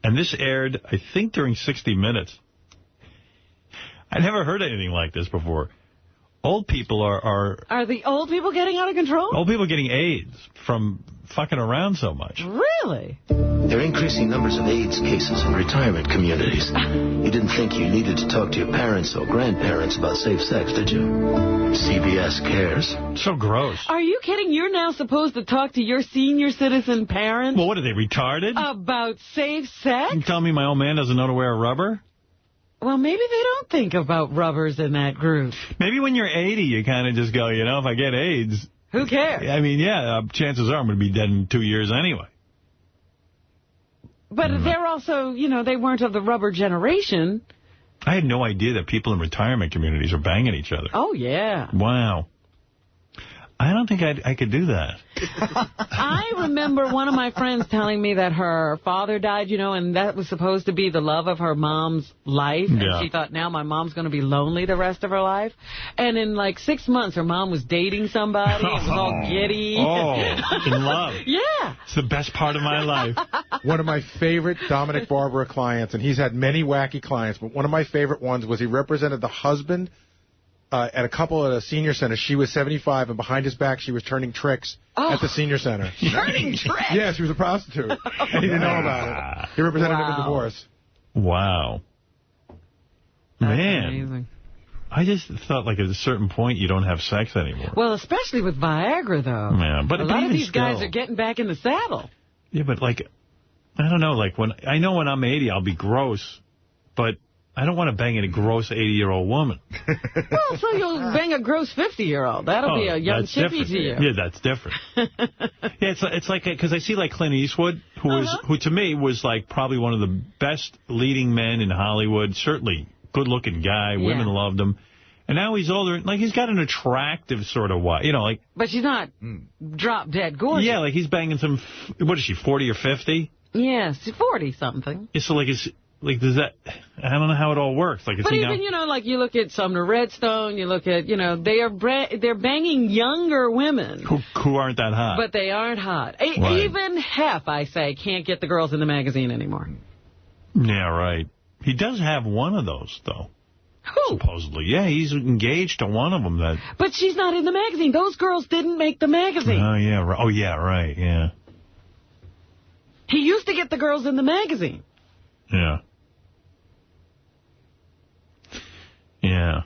And this aired, I think, during 60 Minutes. I never heard anything like this before. Old people are the old people getting out of control? Old people getting AIDS from fucking around so much. Really? There are increasing numbers of AIDS cases in retirement communities. You didn't think you needed to talk to your parents or grandparents about safe sex, did you? CBS cares. So gross. Are you kidding? You're now supposed to talk to your senior citizen parents? Well, what are they, retarded? About safe sex? You tell me my old man doesn't know to wear a rubber? Well, maybe they don't think about rubbers in that group. Maybe when you're 80, you kind of just go, you know, if I get AIDS... Who cares? I mean, yeah, chances are I'm going to be dead in 2 years anyway. But they're also, you know, they weren't of the rubber generation. I had no idea that people in retirement communities are banging each other. Oh, yeah. Wow. I don't think I could do that. I remember one of my friends telling me that her father died, you know, and that was supposed to be the love of her mom's life. And she thought, now my mom's going to be lonely the rest of her life. And in like 6 months, her mom was dating somebody. It was all giddy. Oh, in love. Yeah. It's the best part of my life. One of my favorite Dominic Barbara clients, and he's had many wacky clients, but one of my favorite ones was he represented the husband at a couple at a senior center. She was 75, and behind his back, she was turning tricks at the senior center. Turning tricks? Yeah, she was a prostitute, and he didn't know about it. He represented him in divorce. Wow. Man. Amazing. I just thought, like, at a certain point, you don't have sex anymore. Well, especially with Viagra, though. Yeah, but a lot of these guys are getting back in the saddle. Yeah, but, like, I don't know. Like, when I'm 80, I'll be gross, but I don't want to bang a gross 80-year-old woman. Well, so you'll bang a gross 50-year-old. That'll be a young chippy to you. Yeah, that's different. Yeah, it's like, because I see, like, Clint Eastwood, who to me was, like, probably one of the best leading men in Hollywood. Certainly good-looking guy. Women loved him. And now he's older. Like, he's got an attractive sort of wife. You know, like... But she's not drop-dead gorgeous. Yeah, like, he's banging some... What is she, 40 or 50? Yes, 40-something. Yeah, so, like, does that... I don't know how it all works. Like, but even, you know, like, you look at Sumner Redstone, you look at, you know, they're banging younger women. Who aren't that hot. But they aren't hot. Right. Even Hef, I say, can't get the girls in the magazine anymore. Yeah, right. He does have one of those, though. Who? Supposedly. Yeah, he's engaged to one of them. But she's not in the magazine. Those girls didn't make the magazine. Oh, yeah. Oh, yeah, right, yeah. He used to get the girls in the magazine. Yeah. Yeah.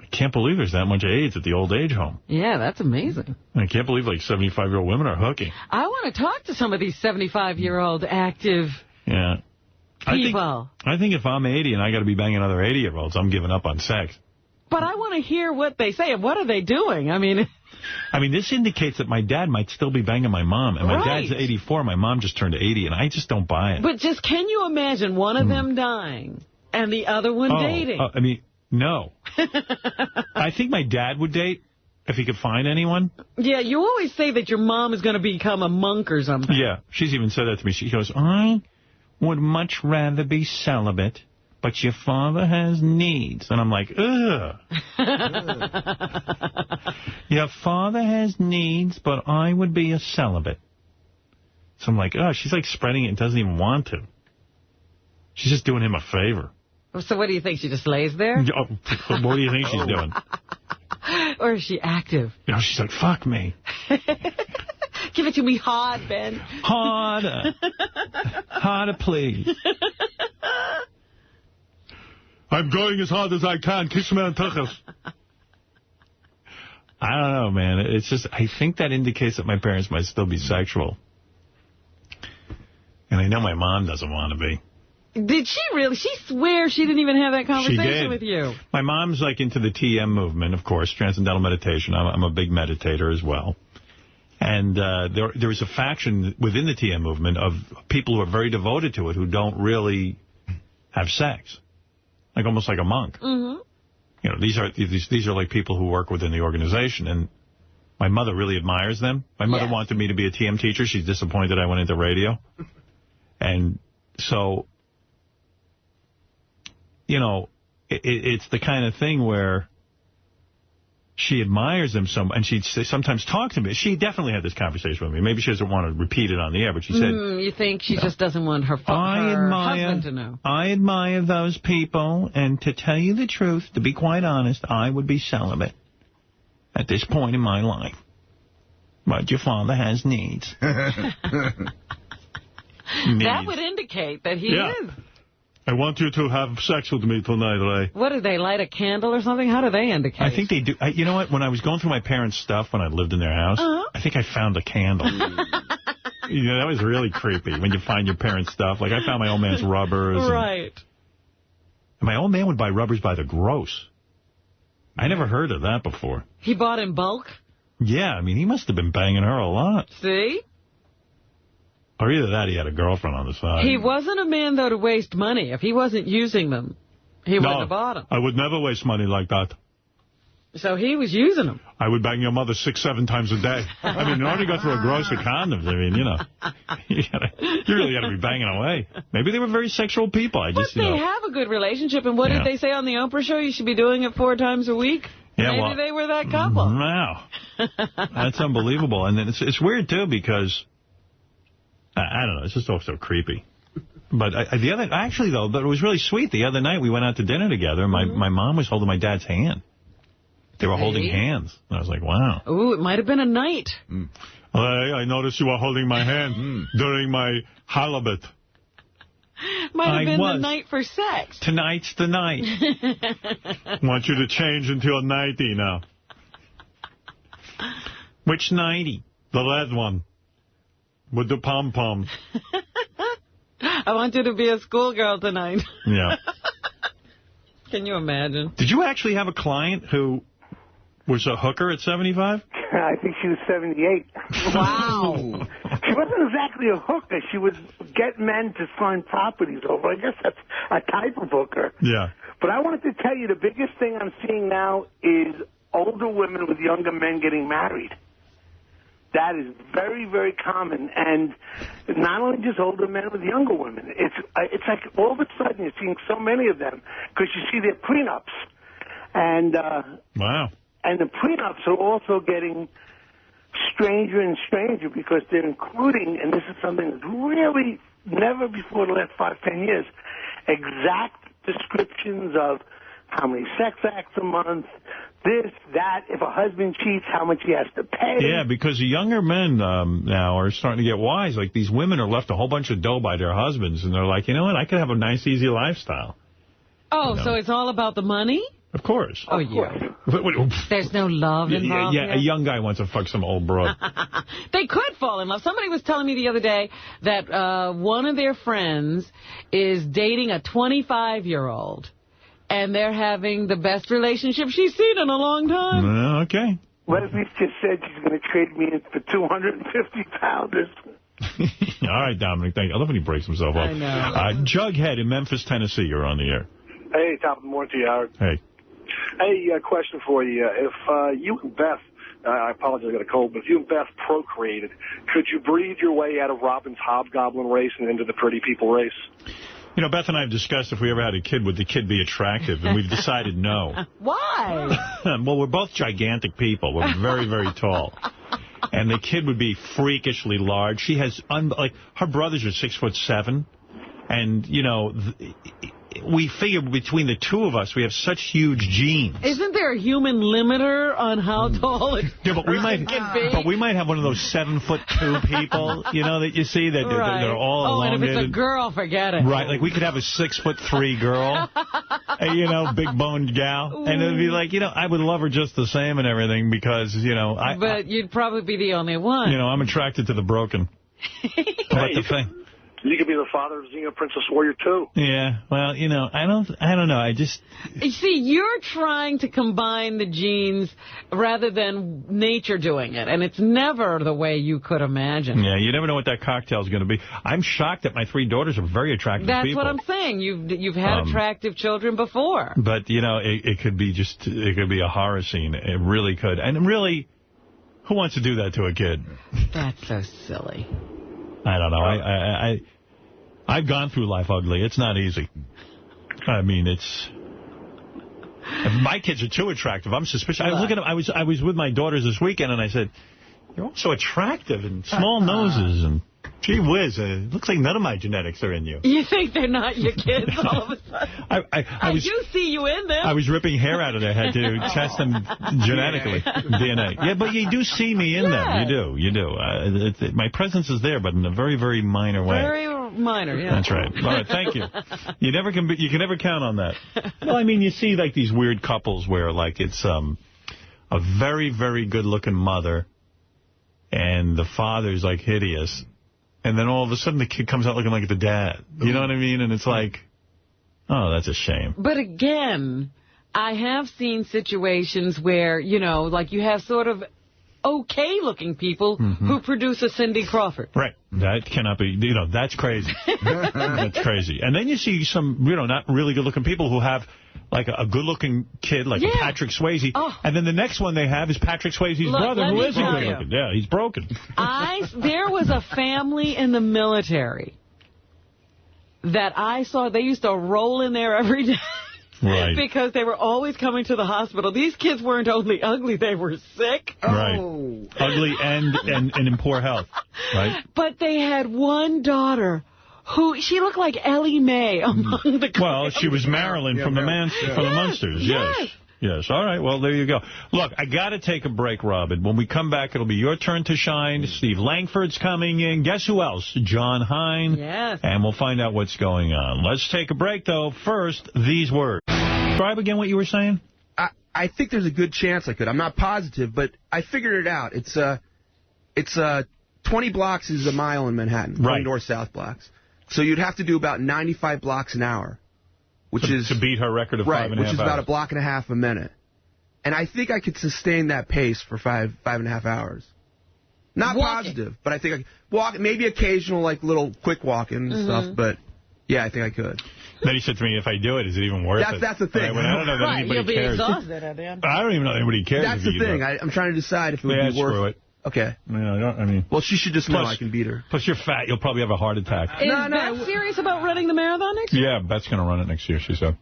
I can't believe there's that much AIDS at the old age home. Yeah, that's amazing. I can't believe, like, 75-year-old women are hooking. I want to talk to some of these 75-year-old active people. I think if I'm 80 and I got to be banging other 80-year-olds, I'm giving up on sex. But I want to hear what they say. What are they doing? I mean, this indicates that my dad might still be banging my mom. And my dad's 84. My mom just turned 80, and I just don't buy it. But just can you imagine one of them dying and the other one dating? No. I think my dad would date if he could find anyone. Yeah, you always say that your mom is going to become a monk or something. Yeah, she's even said that to me. She goes, I would much rather be celibate, but your father has needs. And I'm like, ugh. Your father has needs, but I would be a celibate. So I'm like, oh, she's like spreading it and doesn't even want to. She's just doing him a favor. So what do you think? She just lays there? What do you think she's doing? Or is she active? She's like, fuck me. Give it to me hard, Ben. Harder. Harder, please. I'm going as hard as I can. Kiss me on tuchers. I don't know, man. It's just, I think that indicates that my parents might still be sexual. And I know my mom doesn't want to be. Did she really? She swears she didn't even have that conversation with you. My mom's like into the TM movement, of course, Transcendental Meditation. I'm a big meditator as well. And there is a faction within the TM movement of people who are very devoted to it who don't really have sex. Like almost like a monk. Mm-hmm. You know, these are like people who work within the organization. And my mother really admires them. My mother wanted me to be a TM teacher. She's disappointed I went into radio. And so, you know, it's the kind of thing where she admires them and she'd sometimes talk to me. She definitely had this conversation with me. Maybe she doesn't want to repeat it on the air, but she said... you think she just doesn't want her husband to know? I admire those people, and to tell you the truth, to be quite honest, I would be celibate at this point in my life. But your father has needs. That would indicate that he is. I want you to have sex with me tonight, Ray. What, did they light a candle or something? How do they indicate? I think they do. You know what? When I was going through my parents' stuff when I lived in their house, I think I found a candle. You know, that was really creepy when you find your parents' stuff. Like, I found my old man's rubbers. Right. And my old man would buy rubbers by the gross. I never heard of that before. He bought in bulk? Yeah, I mean, he must have been banging her a lot. See? Or either that, he had a girlfriend on the side. He wasn't a man, though, to waste money. If he wasn't using them, he wouldn't have bought them. I would never waste money like that. So he was using them. I would bang your mother 6-7 times a day. I mean, in order to go through a gross of condoms, I mean, you know, you really got to be banging away. Maybe they were very sexual people. But they have a good relationship, and what did they say on the Oprah show? You should be doing it 4 times a week? Yeah, Maybe they were that couple. Wow. That's unbelievable. And then it's weird, too, because... I don't know. It's just all so creepy. But actually, though, but it was really sweet. The other night we went out to dinner together, and my mom was holding my dad's hand. They were holding hands. And I was like, wow. Ooh, it might have been a night. I noticed you were holding my hand during my halibut. Might have been the night for sex. Tonight's the night. Want you to change into a nightie now. Which nightie? The red one. With the pom-poms. I want you to be a schoolgirl tonight. Yeah. Can you imagine? Did you actually have a client who was a hooker at 75? I think she was 78. Wow. She wasn't exactly a hooker. She would get men to sign properties over. I guess that's a type of hooker. Yeah. But I wanted to tell you the biggest thing I'm seeing now is older women with younger men getting married. That is very, very common, and not only just older men with younger women. It's like all of a sudden you're seeing so many of them because you see their prenups, and wow, and the prenups are also getting stranger and stranger because they're including, and this is something that's really never before the last 5-10 years, exact descriptions of how many sex acts a month, this, that, if a husband cheats, how much he has to pay. Yeah, because the younger men now are starting to get wise. Like, these women are left a whole bunch of dough by their husbands, and they're like, you know what, I could have a nice, easy lifestyle. Oh, you know? So it's all about the money? Of course. Oh, yeah. There's no love involved Yeah, a young guy wants to fuck some old broad. They could fall in love. Somebody was telling me the other day that one of their friends is dating a 25-year-old. And they're having the best relationship she's seen in a long time. Okay. Leslie just said she's going to trade me in for 250 pounders. All right, Dominic, thank you. I love when he breaks himself up. I know. Jughead in Memphis, Tennessee, you're on the air. Hey, top of the morning to you, Howard. Hey. Hey, question for you. If you and Beth, I apologize, I got a cold, but if you and Beth procreated, could you breed your way out of Robin's hobgoblin race and into the pretty people race? You know, Beth and I have discussed if we ever had a kid, would the kid be attractive? And we've decided no. Why? Well, we're both gigantic people. We're very, very tall. And the kid would be freakishly large. She has, like, her brothers are 6'7". And, you know, we figure between the two of us, we have such huge genes. Isn't there a human limiter on how tall it but we might have one of those 7'2" people, that you see that they're all elongated. And if it's a girl, forget it. Right, like we could have a 6'3" girl, big boned gal, and it'd be like, I would love her just the same and everything because, But you'd probably be the only one. I'm attracted to the broken. But the thing. You could be the father of Xena Princess Warrior 2. Yeah, well, I don't know. You see, you're trying to combine the genes rather than nature doing it, and it's never the way you could imagine. Yeah, you never know what that cocktail's going to be. I'm shocked that my 3 daughters are very attractive people. That's what I'm saying. You've had attractive children before. But, it could be a horror scene. It really could. And really, who wants to do that to a kid? That's so silly. I don't know. I've gone through life ugly. It's not easy. I mean, if my kids are too attractive, I'm suspicious. I was looking at, I was with my daughters this weekend, and I said, "You're all so attractive and small noses and gee whiz, it looks like none of my genetics are in you." You think they're not your kids all of a sudden? I do see you in them. I was ripping hair out of their head to test them genetically, DNA. Yeah, but you do see me in them. You do. My presence is there, but in a very, very minor way. Very minor, yeah. That's right. All right, thank you. You can never count on that. Well, I mean, you see like these weird couples where like it's a very, very good-looking mother and the father's like hideous. And then all of a sudden the kid comes out looking like the dad. You know what I mean? And it's like, oh, that's a shame. But again, I have seen situations where, like you have sort of okay-looking people who produce a Cindy Crawford. Right. That cannot be, that's crazy. That's crazy. And then you see some, not really good-looking people who have like a good-looking kid, like a Patrick Swayze. Oh. And then the next one they have is Patrick Swayze's brother, who isn't good-looking. Yeah, he's broken. There was a family in the military that I saw. They used to roll in there every day. Right. Because they were always coming to the hospital. These kids weren't only ugly, they were sick. Right. Ugly and in poor health. Right. But they had one daughter who, she looked like Ellie Mae among the Well, she was Marilyn from the Munsters. Yes. Yes. All right. Well, there you go. Look, I got to take a break, Robin. When we come back, it'll be your turn to shine. Steve Langford's coming in. Guess who else? John Hein. Yes. And we'll find out what's going on. Let's take a break, though. First, these words. Describe again what you were saying. I think there's a good chance I could. I'm not positive, but I figured it out. It's 20 blocks is a mile in Manhattan. Right. North-south blocks. So you'd have to do about 95 blocks an hour. Which is to beat her record of 5.5 hours. Which is about a block and a half a minute. And I think I could sustain that pace for 5.5 hours. Not positive, but I think I could walk, maybe occasional, like, little quick walking and stuff, but yeah, I think I could. Then he said to me, if I do it, is it even worth it? That's the thing. I don't know that anybody you'll be cares. exhausted at the end. I don't even know that anybody cares. That's the thing. I'm trying to decide if it would be worth screw it. Okay. Yeah, well, she should just know I can beat her. Plus, you're fat. You'll probably have a heart attack. Is Beth serious about running the marathon next year? Yeah, Beth's going to run it next year, she said.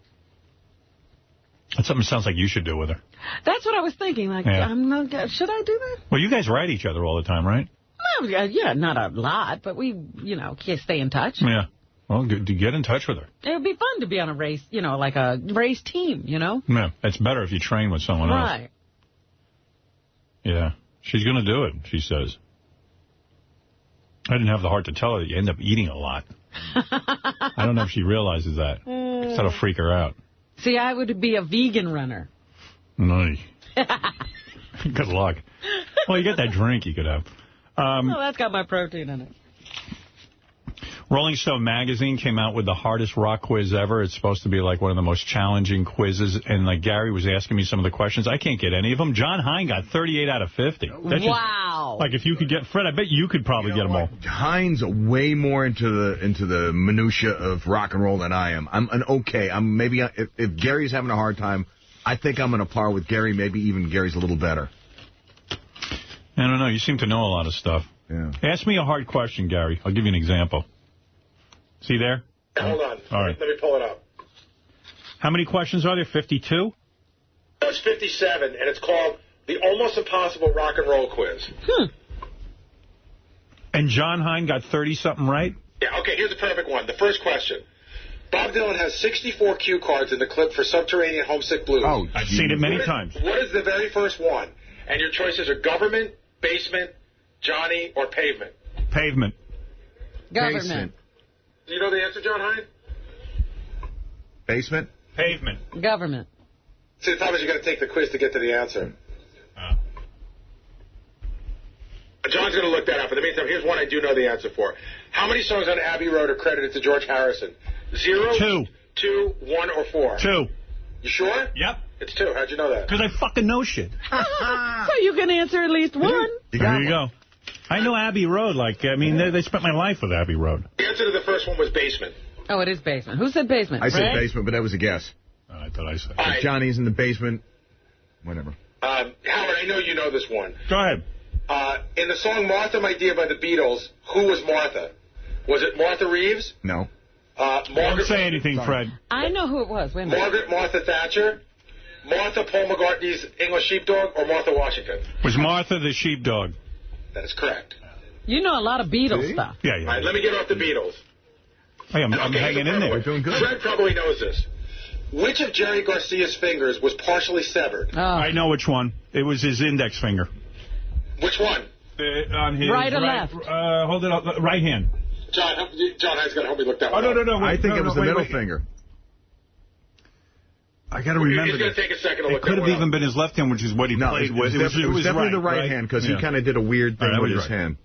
That's something that sounds like you should do with her. That's what I was thinking. Like, should I do that? Well, you guys write each other all the time, right? Well, yeah, not a lot, but we, can't stay in touch. Yeah. Well, get in touch with her. It would be fun to be on a race, like a race team, Yeah, it's better if you train with someone else. Right. Yeah. She's going to do it, she says. I didn't have the heart to tell her that you end up eating a lot. I don't know if she realizes that. That'll freak her out. See, I would be a vegan runner. No. Good luck. Well, you get that drink you could have. Well, that's got my protein in it. Rolling Stone magazine came out with the hardest rock quiz ever. It's supposed to be like one of the most challenging quizzes. And like Gary was asking me some of the questions. I can't get any of them. John Hein got 38 out of 50. That's wow. Like if you could get Fred, I bet you could probably get them all. Hein's way more into the minutia of rock and roll than I am. I'm okay. If Gary's having a hard time, I think I'm on a par with Gary. Maybe even Gary's a little better. I don't know. You seem to know a lot of stuff. Yeah. Ask me a hard question, Gary. I'll give you an example. See there? Hold on. All right. Let me pull it up. How many questions are there? 52? No, it's 57, and it's called the Almost Impossible Rock and Roll Quiz. And John Hein got 30-something right? Yeah, okay, here's the perfect one. The first question. Bob Dylan has 64 cue cards in the clip for Subterranean Homesick Blues. Oh, I've seen it many times. What is the very first one? And your choices are government, basement, Johnny, or pavement. Pavement. Government. Do you know the answer, John Hine? Basement? Pavement. Government. See, the problem is you got to take the quiz to get to the answer. John's going to look that up. In the meantime, here's one I do know the answer for. How many songs on Abbey Road are credited to George Harrison? 0, 2, 2, 1, or 4? 2. You sure? Yep. It's 2. How'd you know that? Because I fucking know shit. So you can answer at least one. There you go. I know Abbey Road. They spent my life with Abbey Road. The answer to the first one was basement. Oh, it is basement. Who said basement? I said Fred? basement, but that was a guess. I thought I said. Right. Johnny's in the basement. Whatever. Howard, I know you know this one. Go ahead. In the song Martha, My Dear by the Beatles, who was Martha? Was it Martha Reeves? No. Don't say anything, Fred. I know who it was. Wait a minute. Margaret Martha Thatcher, Martha Paul McCartney's English Sheepdog, or Martha Washington? Was Martha the sheepdog? That is correct. You know a lot of Beatles stuff. Yeah. All right, let me get off the Beatles. Hey, I'm hanging in there. We're doing good. Fred probably knows this. Which of Jerry Garcia's fingers was partially severed? Oh. I know which one. It was his index finger. Which one? On his right or left? Hold it up. Right hand. John Hyde's going to help me look that one no. up. I think it was the middle finger. I got to remember It's going to take a second to it look could that have one even up. been his left hand, which is what he played with. It was definitely the right hand, because he kind of did a weird thing with his hand.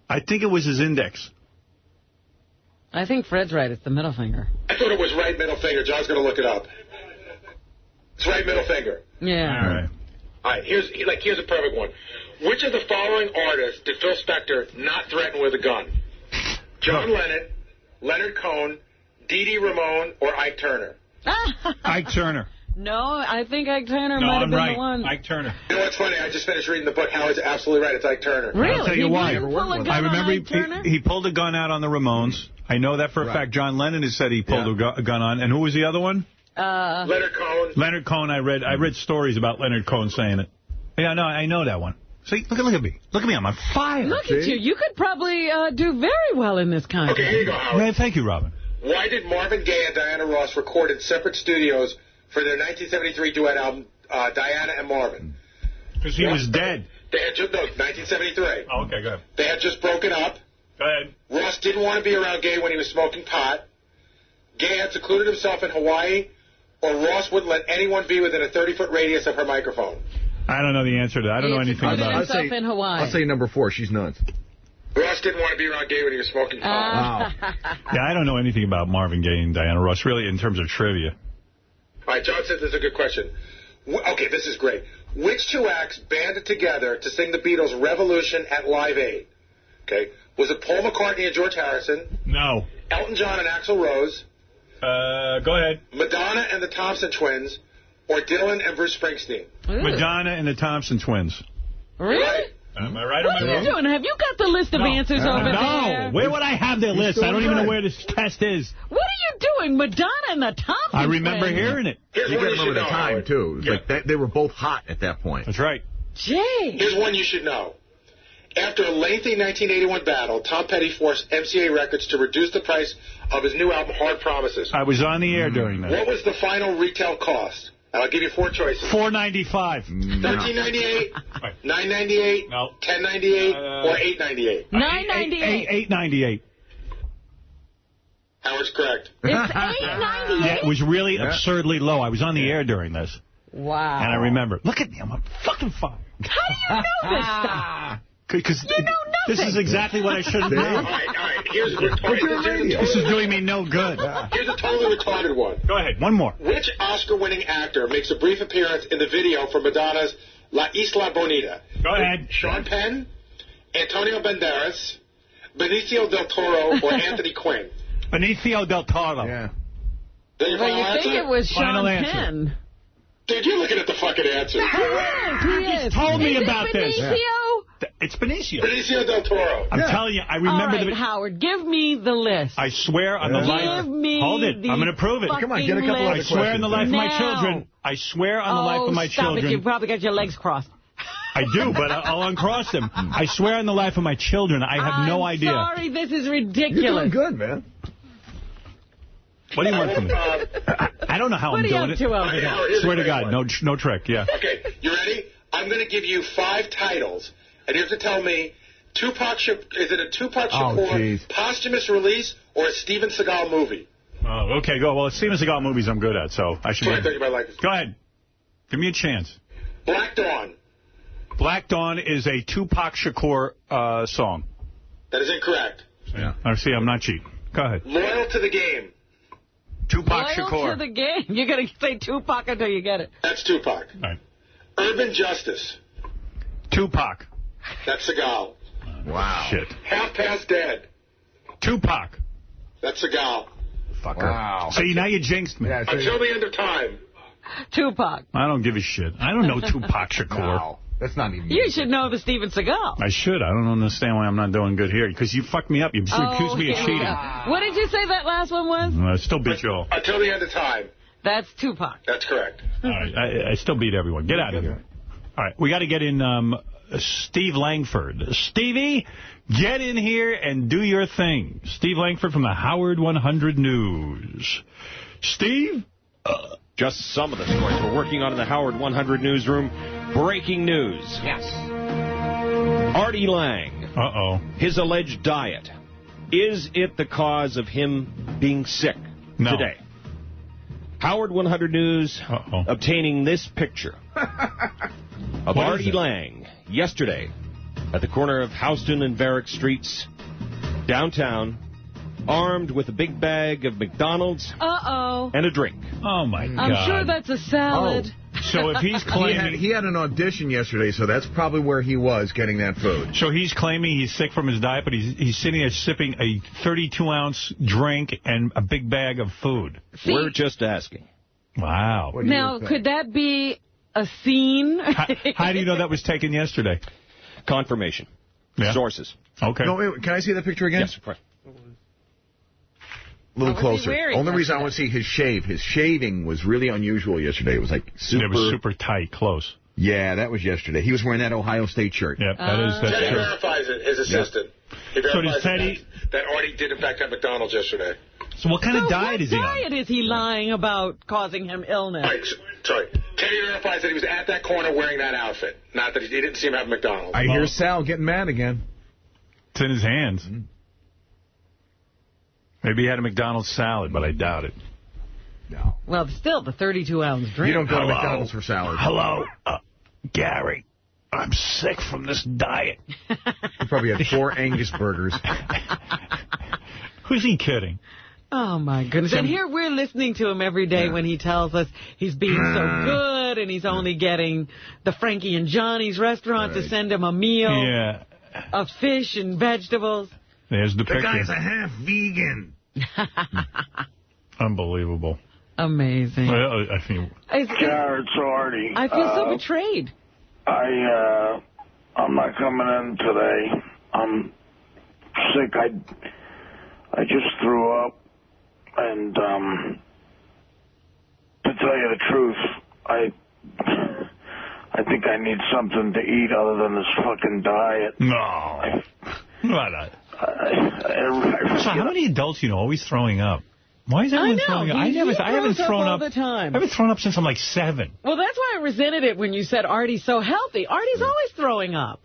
I think it was his index. I think Fred's right. It's the middle finger. I thought it was right middle finger. John's going to look it up. It's right middle finger. Yeah. All right. Here's a perfect one. Which of the following artists did Phil Spector not threaten with a gun? John Lennon, Leonard Cohen, Dee Dee Ramone, or Ike Turner? Ike Turner. No, I think Ike Turner might have been the one. Ike Turner. You know what's funny? I just finished reading the book. Howard's absolutely right. It's Ike Turner. Really? I'll tell you why. I remember he pulled a gun out on the Ramones. I know that for a fact. John Lennon has said he pulled a gun on. And who was the other one? Leonard Cohen. Leonard Cohen. I read stories about Leonard Cohen saying it. Yeah, no, I know that one. See, look at me. Look at me. I'm on fire. Look at you. You could probably do very well in this contest. Okay, here you go, Howard. Yeah, thank you, Robin. Why did Marvin Gaye and Diana Ross record in separate studios for their 1973 duet album, Diana and Marvin? Because he was dead. They had just, 1973. Oh, okay, go ahead. They had just broken up. Go ahead. Ross didn't want to be around Gaye when he was smoking pot. Gaye had secluded himself in Hawaii, or Ross wouldn't let anyone be within a 30-foot radius of her microphone. I don't know the answer to that. I don't know anything about it. In Hawaii. I'll say number 4. She's nuts. Ross didn't want to be around Gaye when he was smoking pot. Wow. Yeah, I don't know anything about Marvin Gaye and Diana Ross, really, in terms of trivia. All right, John says this is a good question. Okay, this is great. Which two acts banded together to sing the Beatles' Revolution at Live Aid? Okay. Was it Paul McCartney and George Harrison? No. Elton John and Axl Rose? Go ahead. Madonna and the Thompson Twins? Or Dylan and Bruce Springsteen? Ooh. Madonna and the Thompson Twins. Really? Right. Am I right or What am I are wrong? you doing? Have you got the list of answers over there? No. Where would I have their list? I don't even know where this test is. What are you doing? Madonna and the Thompson I remember Twins. hearing it. Here's You one got to you should remember the know, time, Howard. too. It was like they were both hot at that point. That's right. Jay. Here's one you should know. After a lengthy 1981 battle, Tom Petty forced MCA Records to reduce the price of his new album, Hard Promises. I was on the air during that. What was the final retail cost? And I'll give you 4 choices. $4.95. $13.98, $9.98, No. $10.98, or $8.98. $9.98. $8.98. Howard's correct. It's $8.98. Yeah, it was really absurdly low. I was on the air during this. Wow. And I remember. Look at me. I'm on fucking fire. How do you know this stuff? Because You know this nothing. is exactly what I should have All known. right. Here's a retarded. This is doing me no good. Here's a totally retarded one. Go ahead. One more. Which Oscar-winning actor makes a brief appearance in the video for Madonna's La Isla Bonita? Go ahead. Sean Penn, Antonio Banderas, Benicio del Toro, or Anthony Quinn? Benicio del Toro. Yeah. Then your Well, final you think answer? it was Final Sean answer. Penn. Dude, you're looking at the fucking answer. He is. told me Is it about this. Benicio? It's Benicio. Benicio del Toro. I'm telling you, I remember All right, Howard, give me the list. I swear on the life. Give me Hold it. the I'm going to prove it. Come on, get a couple I other swear on the life of my Now. children. I swear on the life of my stop children. it. You probably got your legs crossed. I do, but I'll uncross them. I swear on the life of my children. I have no idea. Sorry, this is ridiculous. You're doing good, man. What do you want from me? I don't know how I'm doing it. Swear to God, no trick, yeah. Okay, you ready? I'm going to give you 5 titles, and you have to tell me, is it a Tupac Shakur posthumous release or a Steven Seagal movie? Oh, okay, go. Well, Steven Seagal movies I'm good at, so I should I thought you might like this. Go ahead. Give me a chance. Black Dawn. Black Dawn is a Tupac Shakur song. That is incorrect. Yeah. I see, I'm not cheating. Go ahead. Loyal to the Game. Tupac Shakur. Loyal to the Game. You're going to say Tupac until you get it. That's Tupac. Right. Urban Justice. Tupac. That's Seagal. Wow. Shit. Half Past Dead. Tupac. That's Seagal. Fucker. Wow. See, now you jinxed me. Until the End of Time. Tupac. I don't give a shit. I don't know Tupac Shakur. No, that's not even... You should know the Steven Seagal. I should. I don't understand why I'm not doing good here. Because you fucked me up. You accused me of cheating. What did you say that last one was? I still beat you all. Until the End of Time. That's Tupac. That's correct. All right. I still beat everyone. Get out of here. All right. We got to get in Steve Langford. Stevie, get in here and do your thing. Steve Langford from the Howard 100 News. Steve? Just some of the stories we're working on in the Howard 100 newsroom. Breaking news. Yes. Artie Lang. Uh-oh. His alleged diet. Is it the cause of him being sick today? Howard 100 News obtaining this picture of Artie Lang yesterday at the corner of Houston and Varick Streets, downtown, armed with a big bag of McDonald's and a drink. Oh, my God. I'm sure that's a salad. So if he's claiming... He had an audition yesterday, so that's probably where he was getting that food. So he's claiming he's sick from his diet, but he's sitting there sipping a 32-ounce drink and a big bag of food. See? We're just asking. Wow. Now, could that be a scene? How do you know that was taken yesterday? Confirmation. Yeah. Sources. Okay. No, wait, can I see that picture again? Yes, of course. A little closer. Only reason I want to see his shave. His shaving was really unusual yesterday. It was like super... It was super tight, close. Yeah, that was yesterday. He was wearing that Ohio State shirt. Yep, that's Teddy true. verifies it, his assistant. He So does verifies Teddy... that Artie did, in fact, have McDonald's yesterday. So what kind of diet is he on? What diet is he lying about causing him illness? Right, sorry. Teddy verifies that he was at that corner wearing that outfit. Not that he didn't see him have McDonald's. I hear Sal getting mad again. It's in his hands. Maybe he had a McDonald's salad, but I doubt it. No. Well, still, the 32-ounce drink. You don't go to McDonald's for salad. Hello, Gary. I'm sick from this diet. He probably had 4 Angus burgers. Who's he kidding? Oh, my goodness. And here we're listening to him every day when he tells us he's being so good and he's only getting the Frankie and Johnny's restaurant to send him a meal of fish and vegetables. There's the picture. The guy's a half vegan. Unbelievable. Amazing. Well, I think... Carrots, Artie. I feel so betrayed. I'm not coming in today. I'm sick. I just threw up, and to tell you the truth, I think I need something to eat other than this fucking diet. No. So how many adults you know always throwing up? Why is everyone throwing up? I haven't thrown up all the time. I haven't thrown up since I'm like 7. Well, that's why I resented it when you said Artie's so healthy. Artie's always throwing up.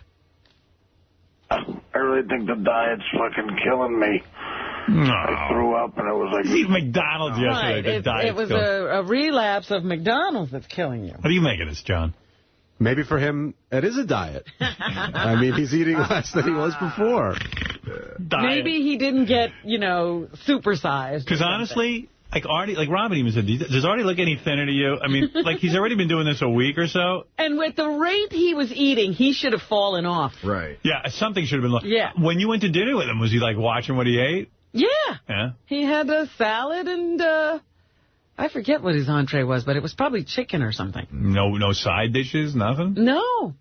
I really think the diet's fucking killing me. No. I threw up and it was like... You eat McDonald's yesterday. Right. It was a relapse of McDonald's that's killing you. What do you make of this, John? Maybe for him, it is a diet. I mean, he's eating less than he was before. Maybe he didn't get, supersized. Because honestly, like Artie, like Robin even said, does Artie look any thinner to you? I mean, like he's already been doing this a week or so. And with the rate he was eating, he should have fallen off. Right. Yeah, something should have been... Yeah. When you went to dinner with him, was he like watching what he ate? Yeah. Yeah. He had a salad and... I forget what his entree was, but it was probably chicken or something. No side dishes, nothing? No.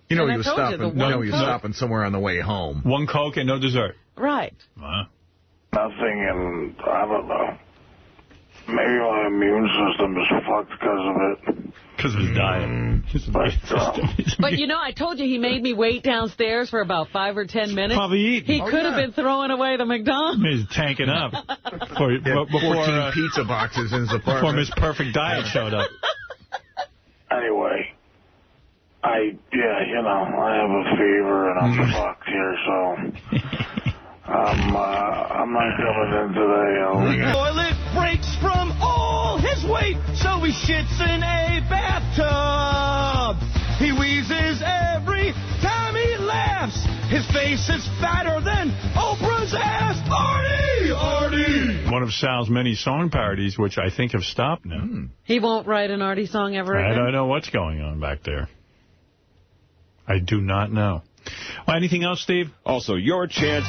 You know he was stopping somewhere on the way home. 1 Coke and no dessert. Right. Nothing, and I don't know. maybe my immune system is fucked because of it. Because of his diet. But, you know, I told you he made me wait downstairs for about 5 or 10 minutes. Probably eating. He could have been throwing away the McDonald's. He's tanking up. Before 14 pizza boxes in his apartment. Before Miss Perfect Diet showed up. Anyway, I have a fever and I'm fucked here, so I'm not coming in today. Toilet breaks from all his weight, so he shits in a bathtub. He wheezes every time he laughs. His face is fatter than Oprah's ass. Artie! Artie! One of Sal's many song parodies, which I think have stopped now. He won't write an Artie song ever again? I don't know what's going on back there. I do not know. Well, anything else, Steve? Also, your chance...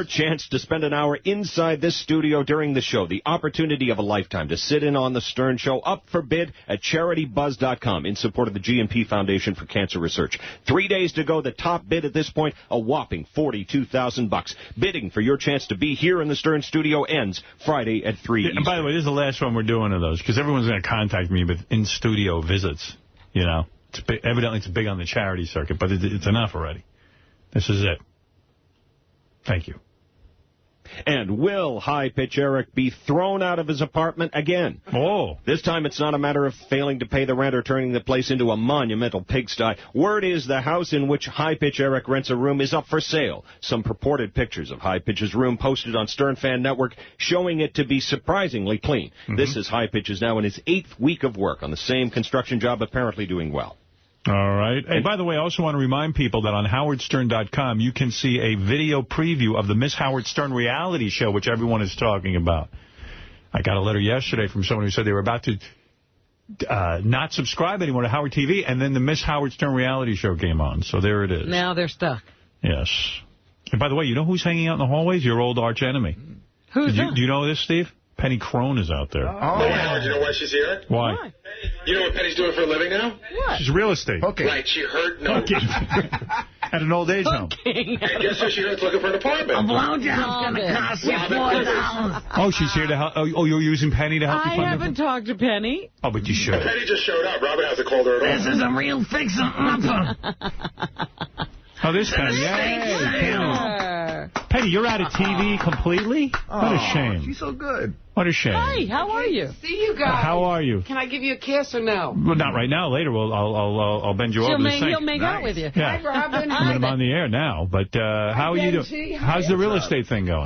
chance to spend an hour inside this studio during the show. The opportunity of a lifetime to sit in on the Stern Show, up for bid at CharityBuzz.com in support of the G&P Foundation for Cancer Research. 3 days to go. The top bid at this point, a whopping $42,000. Bidding for your chance to be here in the Stern Studio ends Friday at 3 Eastern. And by the way, this is the last one we're doing of those, because everyone's going to contact me with in-studio visits. You know, evidently it's big on the charity circuit, but it's enough already. This is it. Thank you. And will High-Pitch Eric be thrown out of his apartment again? Oh. This time it's not a matter of failing to pay the rent or turning the place into a monumental pigsty. Word is the house in which High-Pitch Eric rents a room is up for sale. Some purported pictures of High-Pitch's room posted on Stern Fan Network showing it to be surprisingly clean. This is High-Pitch is now in his 8th week of work on the same construction job, apparently doing well. All right. Hey, by the way, I also want to remind people that on howardstern.com you can see a video preview of the Miss Howard Stern reality show, which everyone is talking about. I got a letter yesterday from someone who said they were about to not subscribe anymore to Howard TV, and then the Miss Howard Stern reality show came on. So there it is. Now they're stuck. Yes. And by the way, you know who's hanging out in the hallways? Your old arch enemy. Who's that? Do you know this, Steve? Penny Crone is out there. Oh, Howard, you know why she's here? Why? You know what Penny's doing for a living now? What? She's real estate. Okay. Right, she heard... No. At an old age home. And guess who she heard's looking for an apartment? A blowjob's going to cost you $4. Oh, she's here to help. Oh, you're using Penny to help you find I haven't talked to Penny. Oh, but you should. Penny just showed up. Robin hasn't called her at all. This is a real fixer-upper. Oh, this Penny. Yay, Penny, you're out of TV completely? What a shame. She's so good. What a shame. Hi, how are you? See you guys. How are you? Can I give you a kiss or no? Well, not right now. Later, I'll bend you over to the sink. He'll make out with you. Yeah. Hi, Robin. I'm on the air now, but how are you doing? How's the real estate thing going?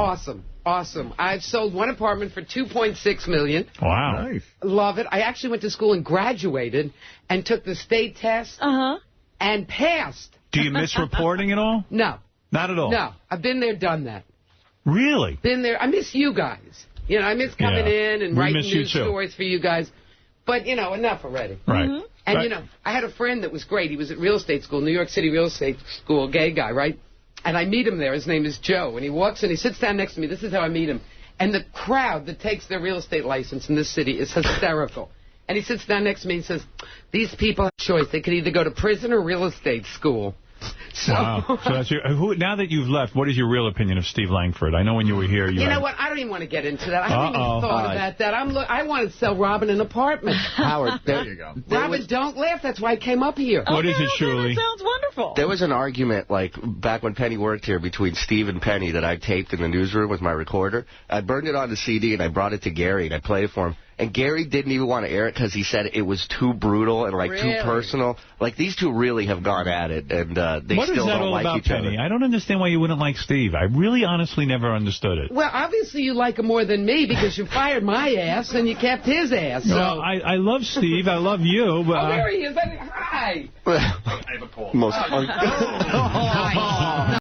Awesome. I've sold one apartment for $2.6 million. Wow. Nice. Love it. I actually went to school and graduated and took the state test and passed. Do you miss reporting at all? No. Not at all? No. I've been there, done that. Really? Been there. I miss you guys. You know, I miss coming in and writing news stories for you guys. But, you know, enough already. Right. And, you know, I had a friend that was great. He was at real estate school, New York City real estate school, gay guy, right? And I meet him there. His name is Joe. And he walks in, he sits down next to me. This is how I meet him. And the crowd that takes their real estate license in this city is hysterical. And he sits down next to me and says, these people have a choice. They could either go to prison or real estate school. So, wow. So that's now that you've left, what is your real opinion of Steve Langford? I know when you were here, you know what? I don't even want to get into that. I haven't even thought about that. I want to sell Robin an apartment. Howard, there you go. Robin, don't laugh. That's why I came up here. What is it, Shirley? That sounds wonderful. There was an argument, like, back when Penny worked here between Steve and Penny that I taped in the newsroom with my recorder. I burned it on the CD, and I brought it to Gary, and I played it for him. And Gary didn't even want to air it because he said it was too brutal and, like, too personal. Like, these two really have gone at it, and they still don't like each other. I don't understand why you wouldn't like Steve. I really honestly never understood it. Well, obviously you like him more than me because you fired my ass and you kept his ass. So. Well, I love Steve. I love you. But there he is. Hi. I have a call.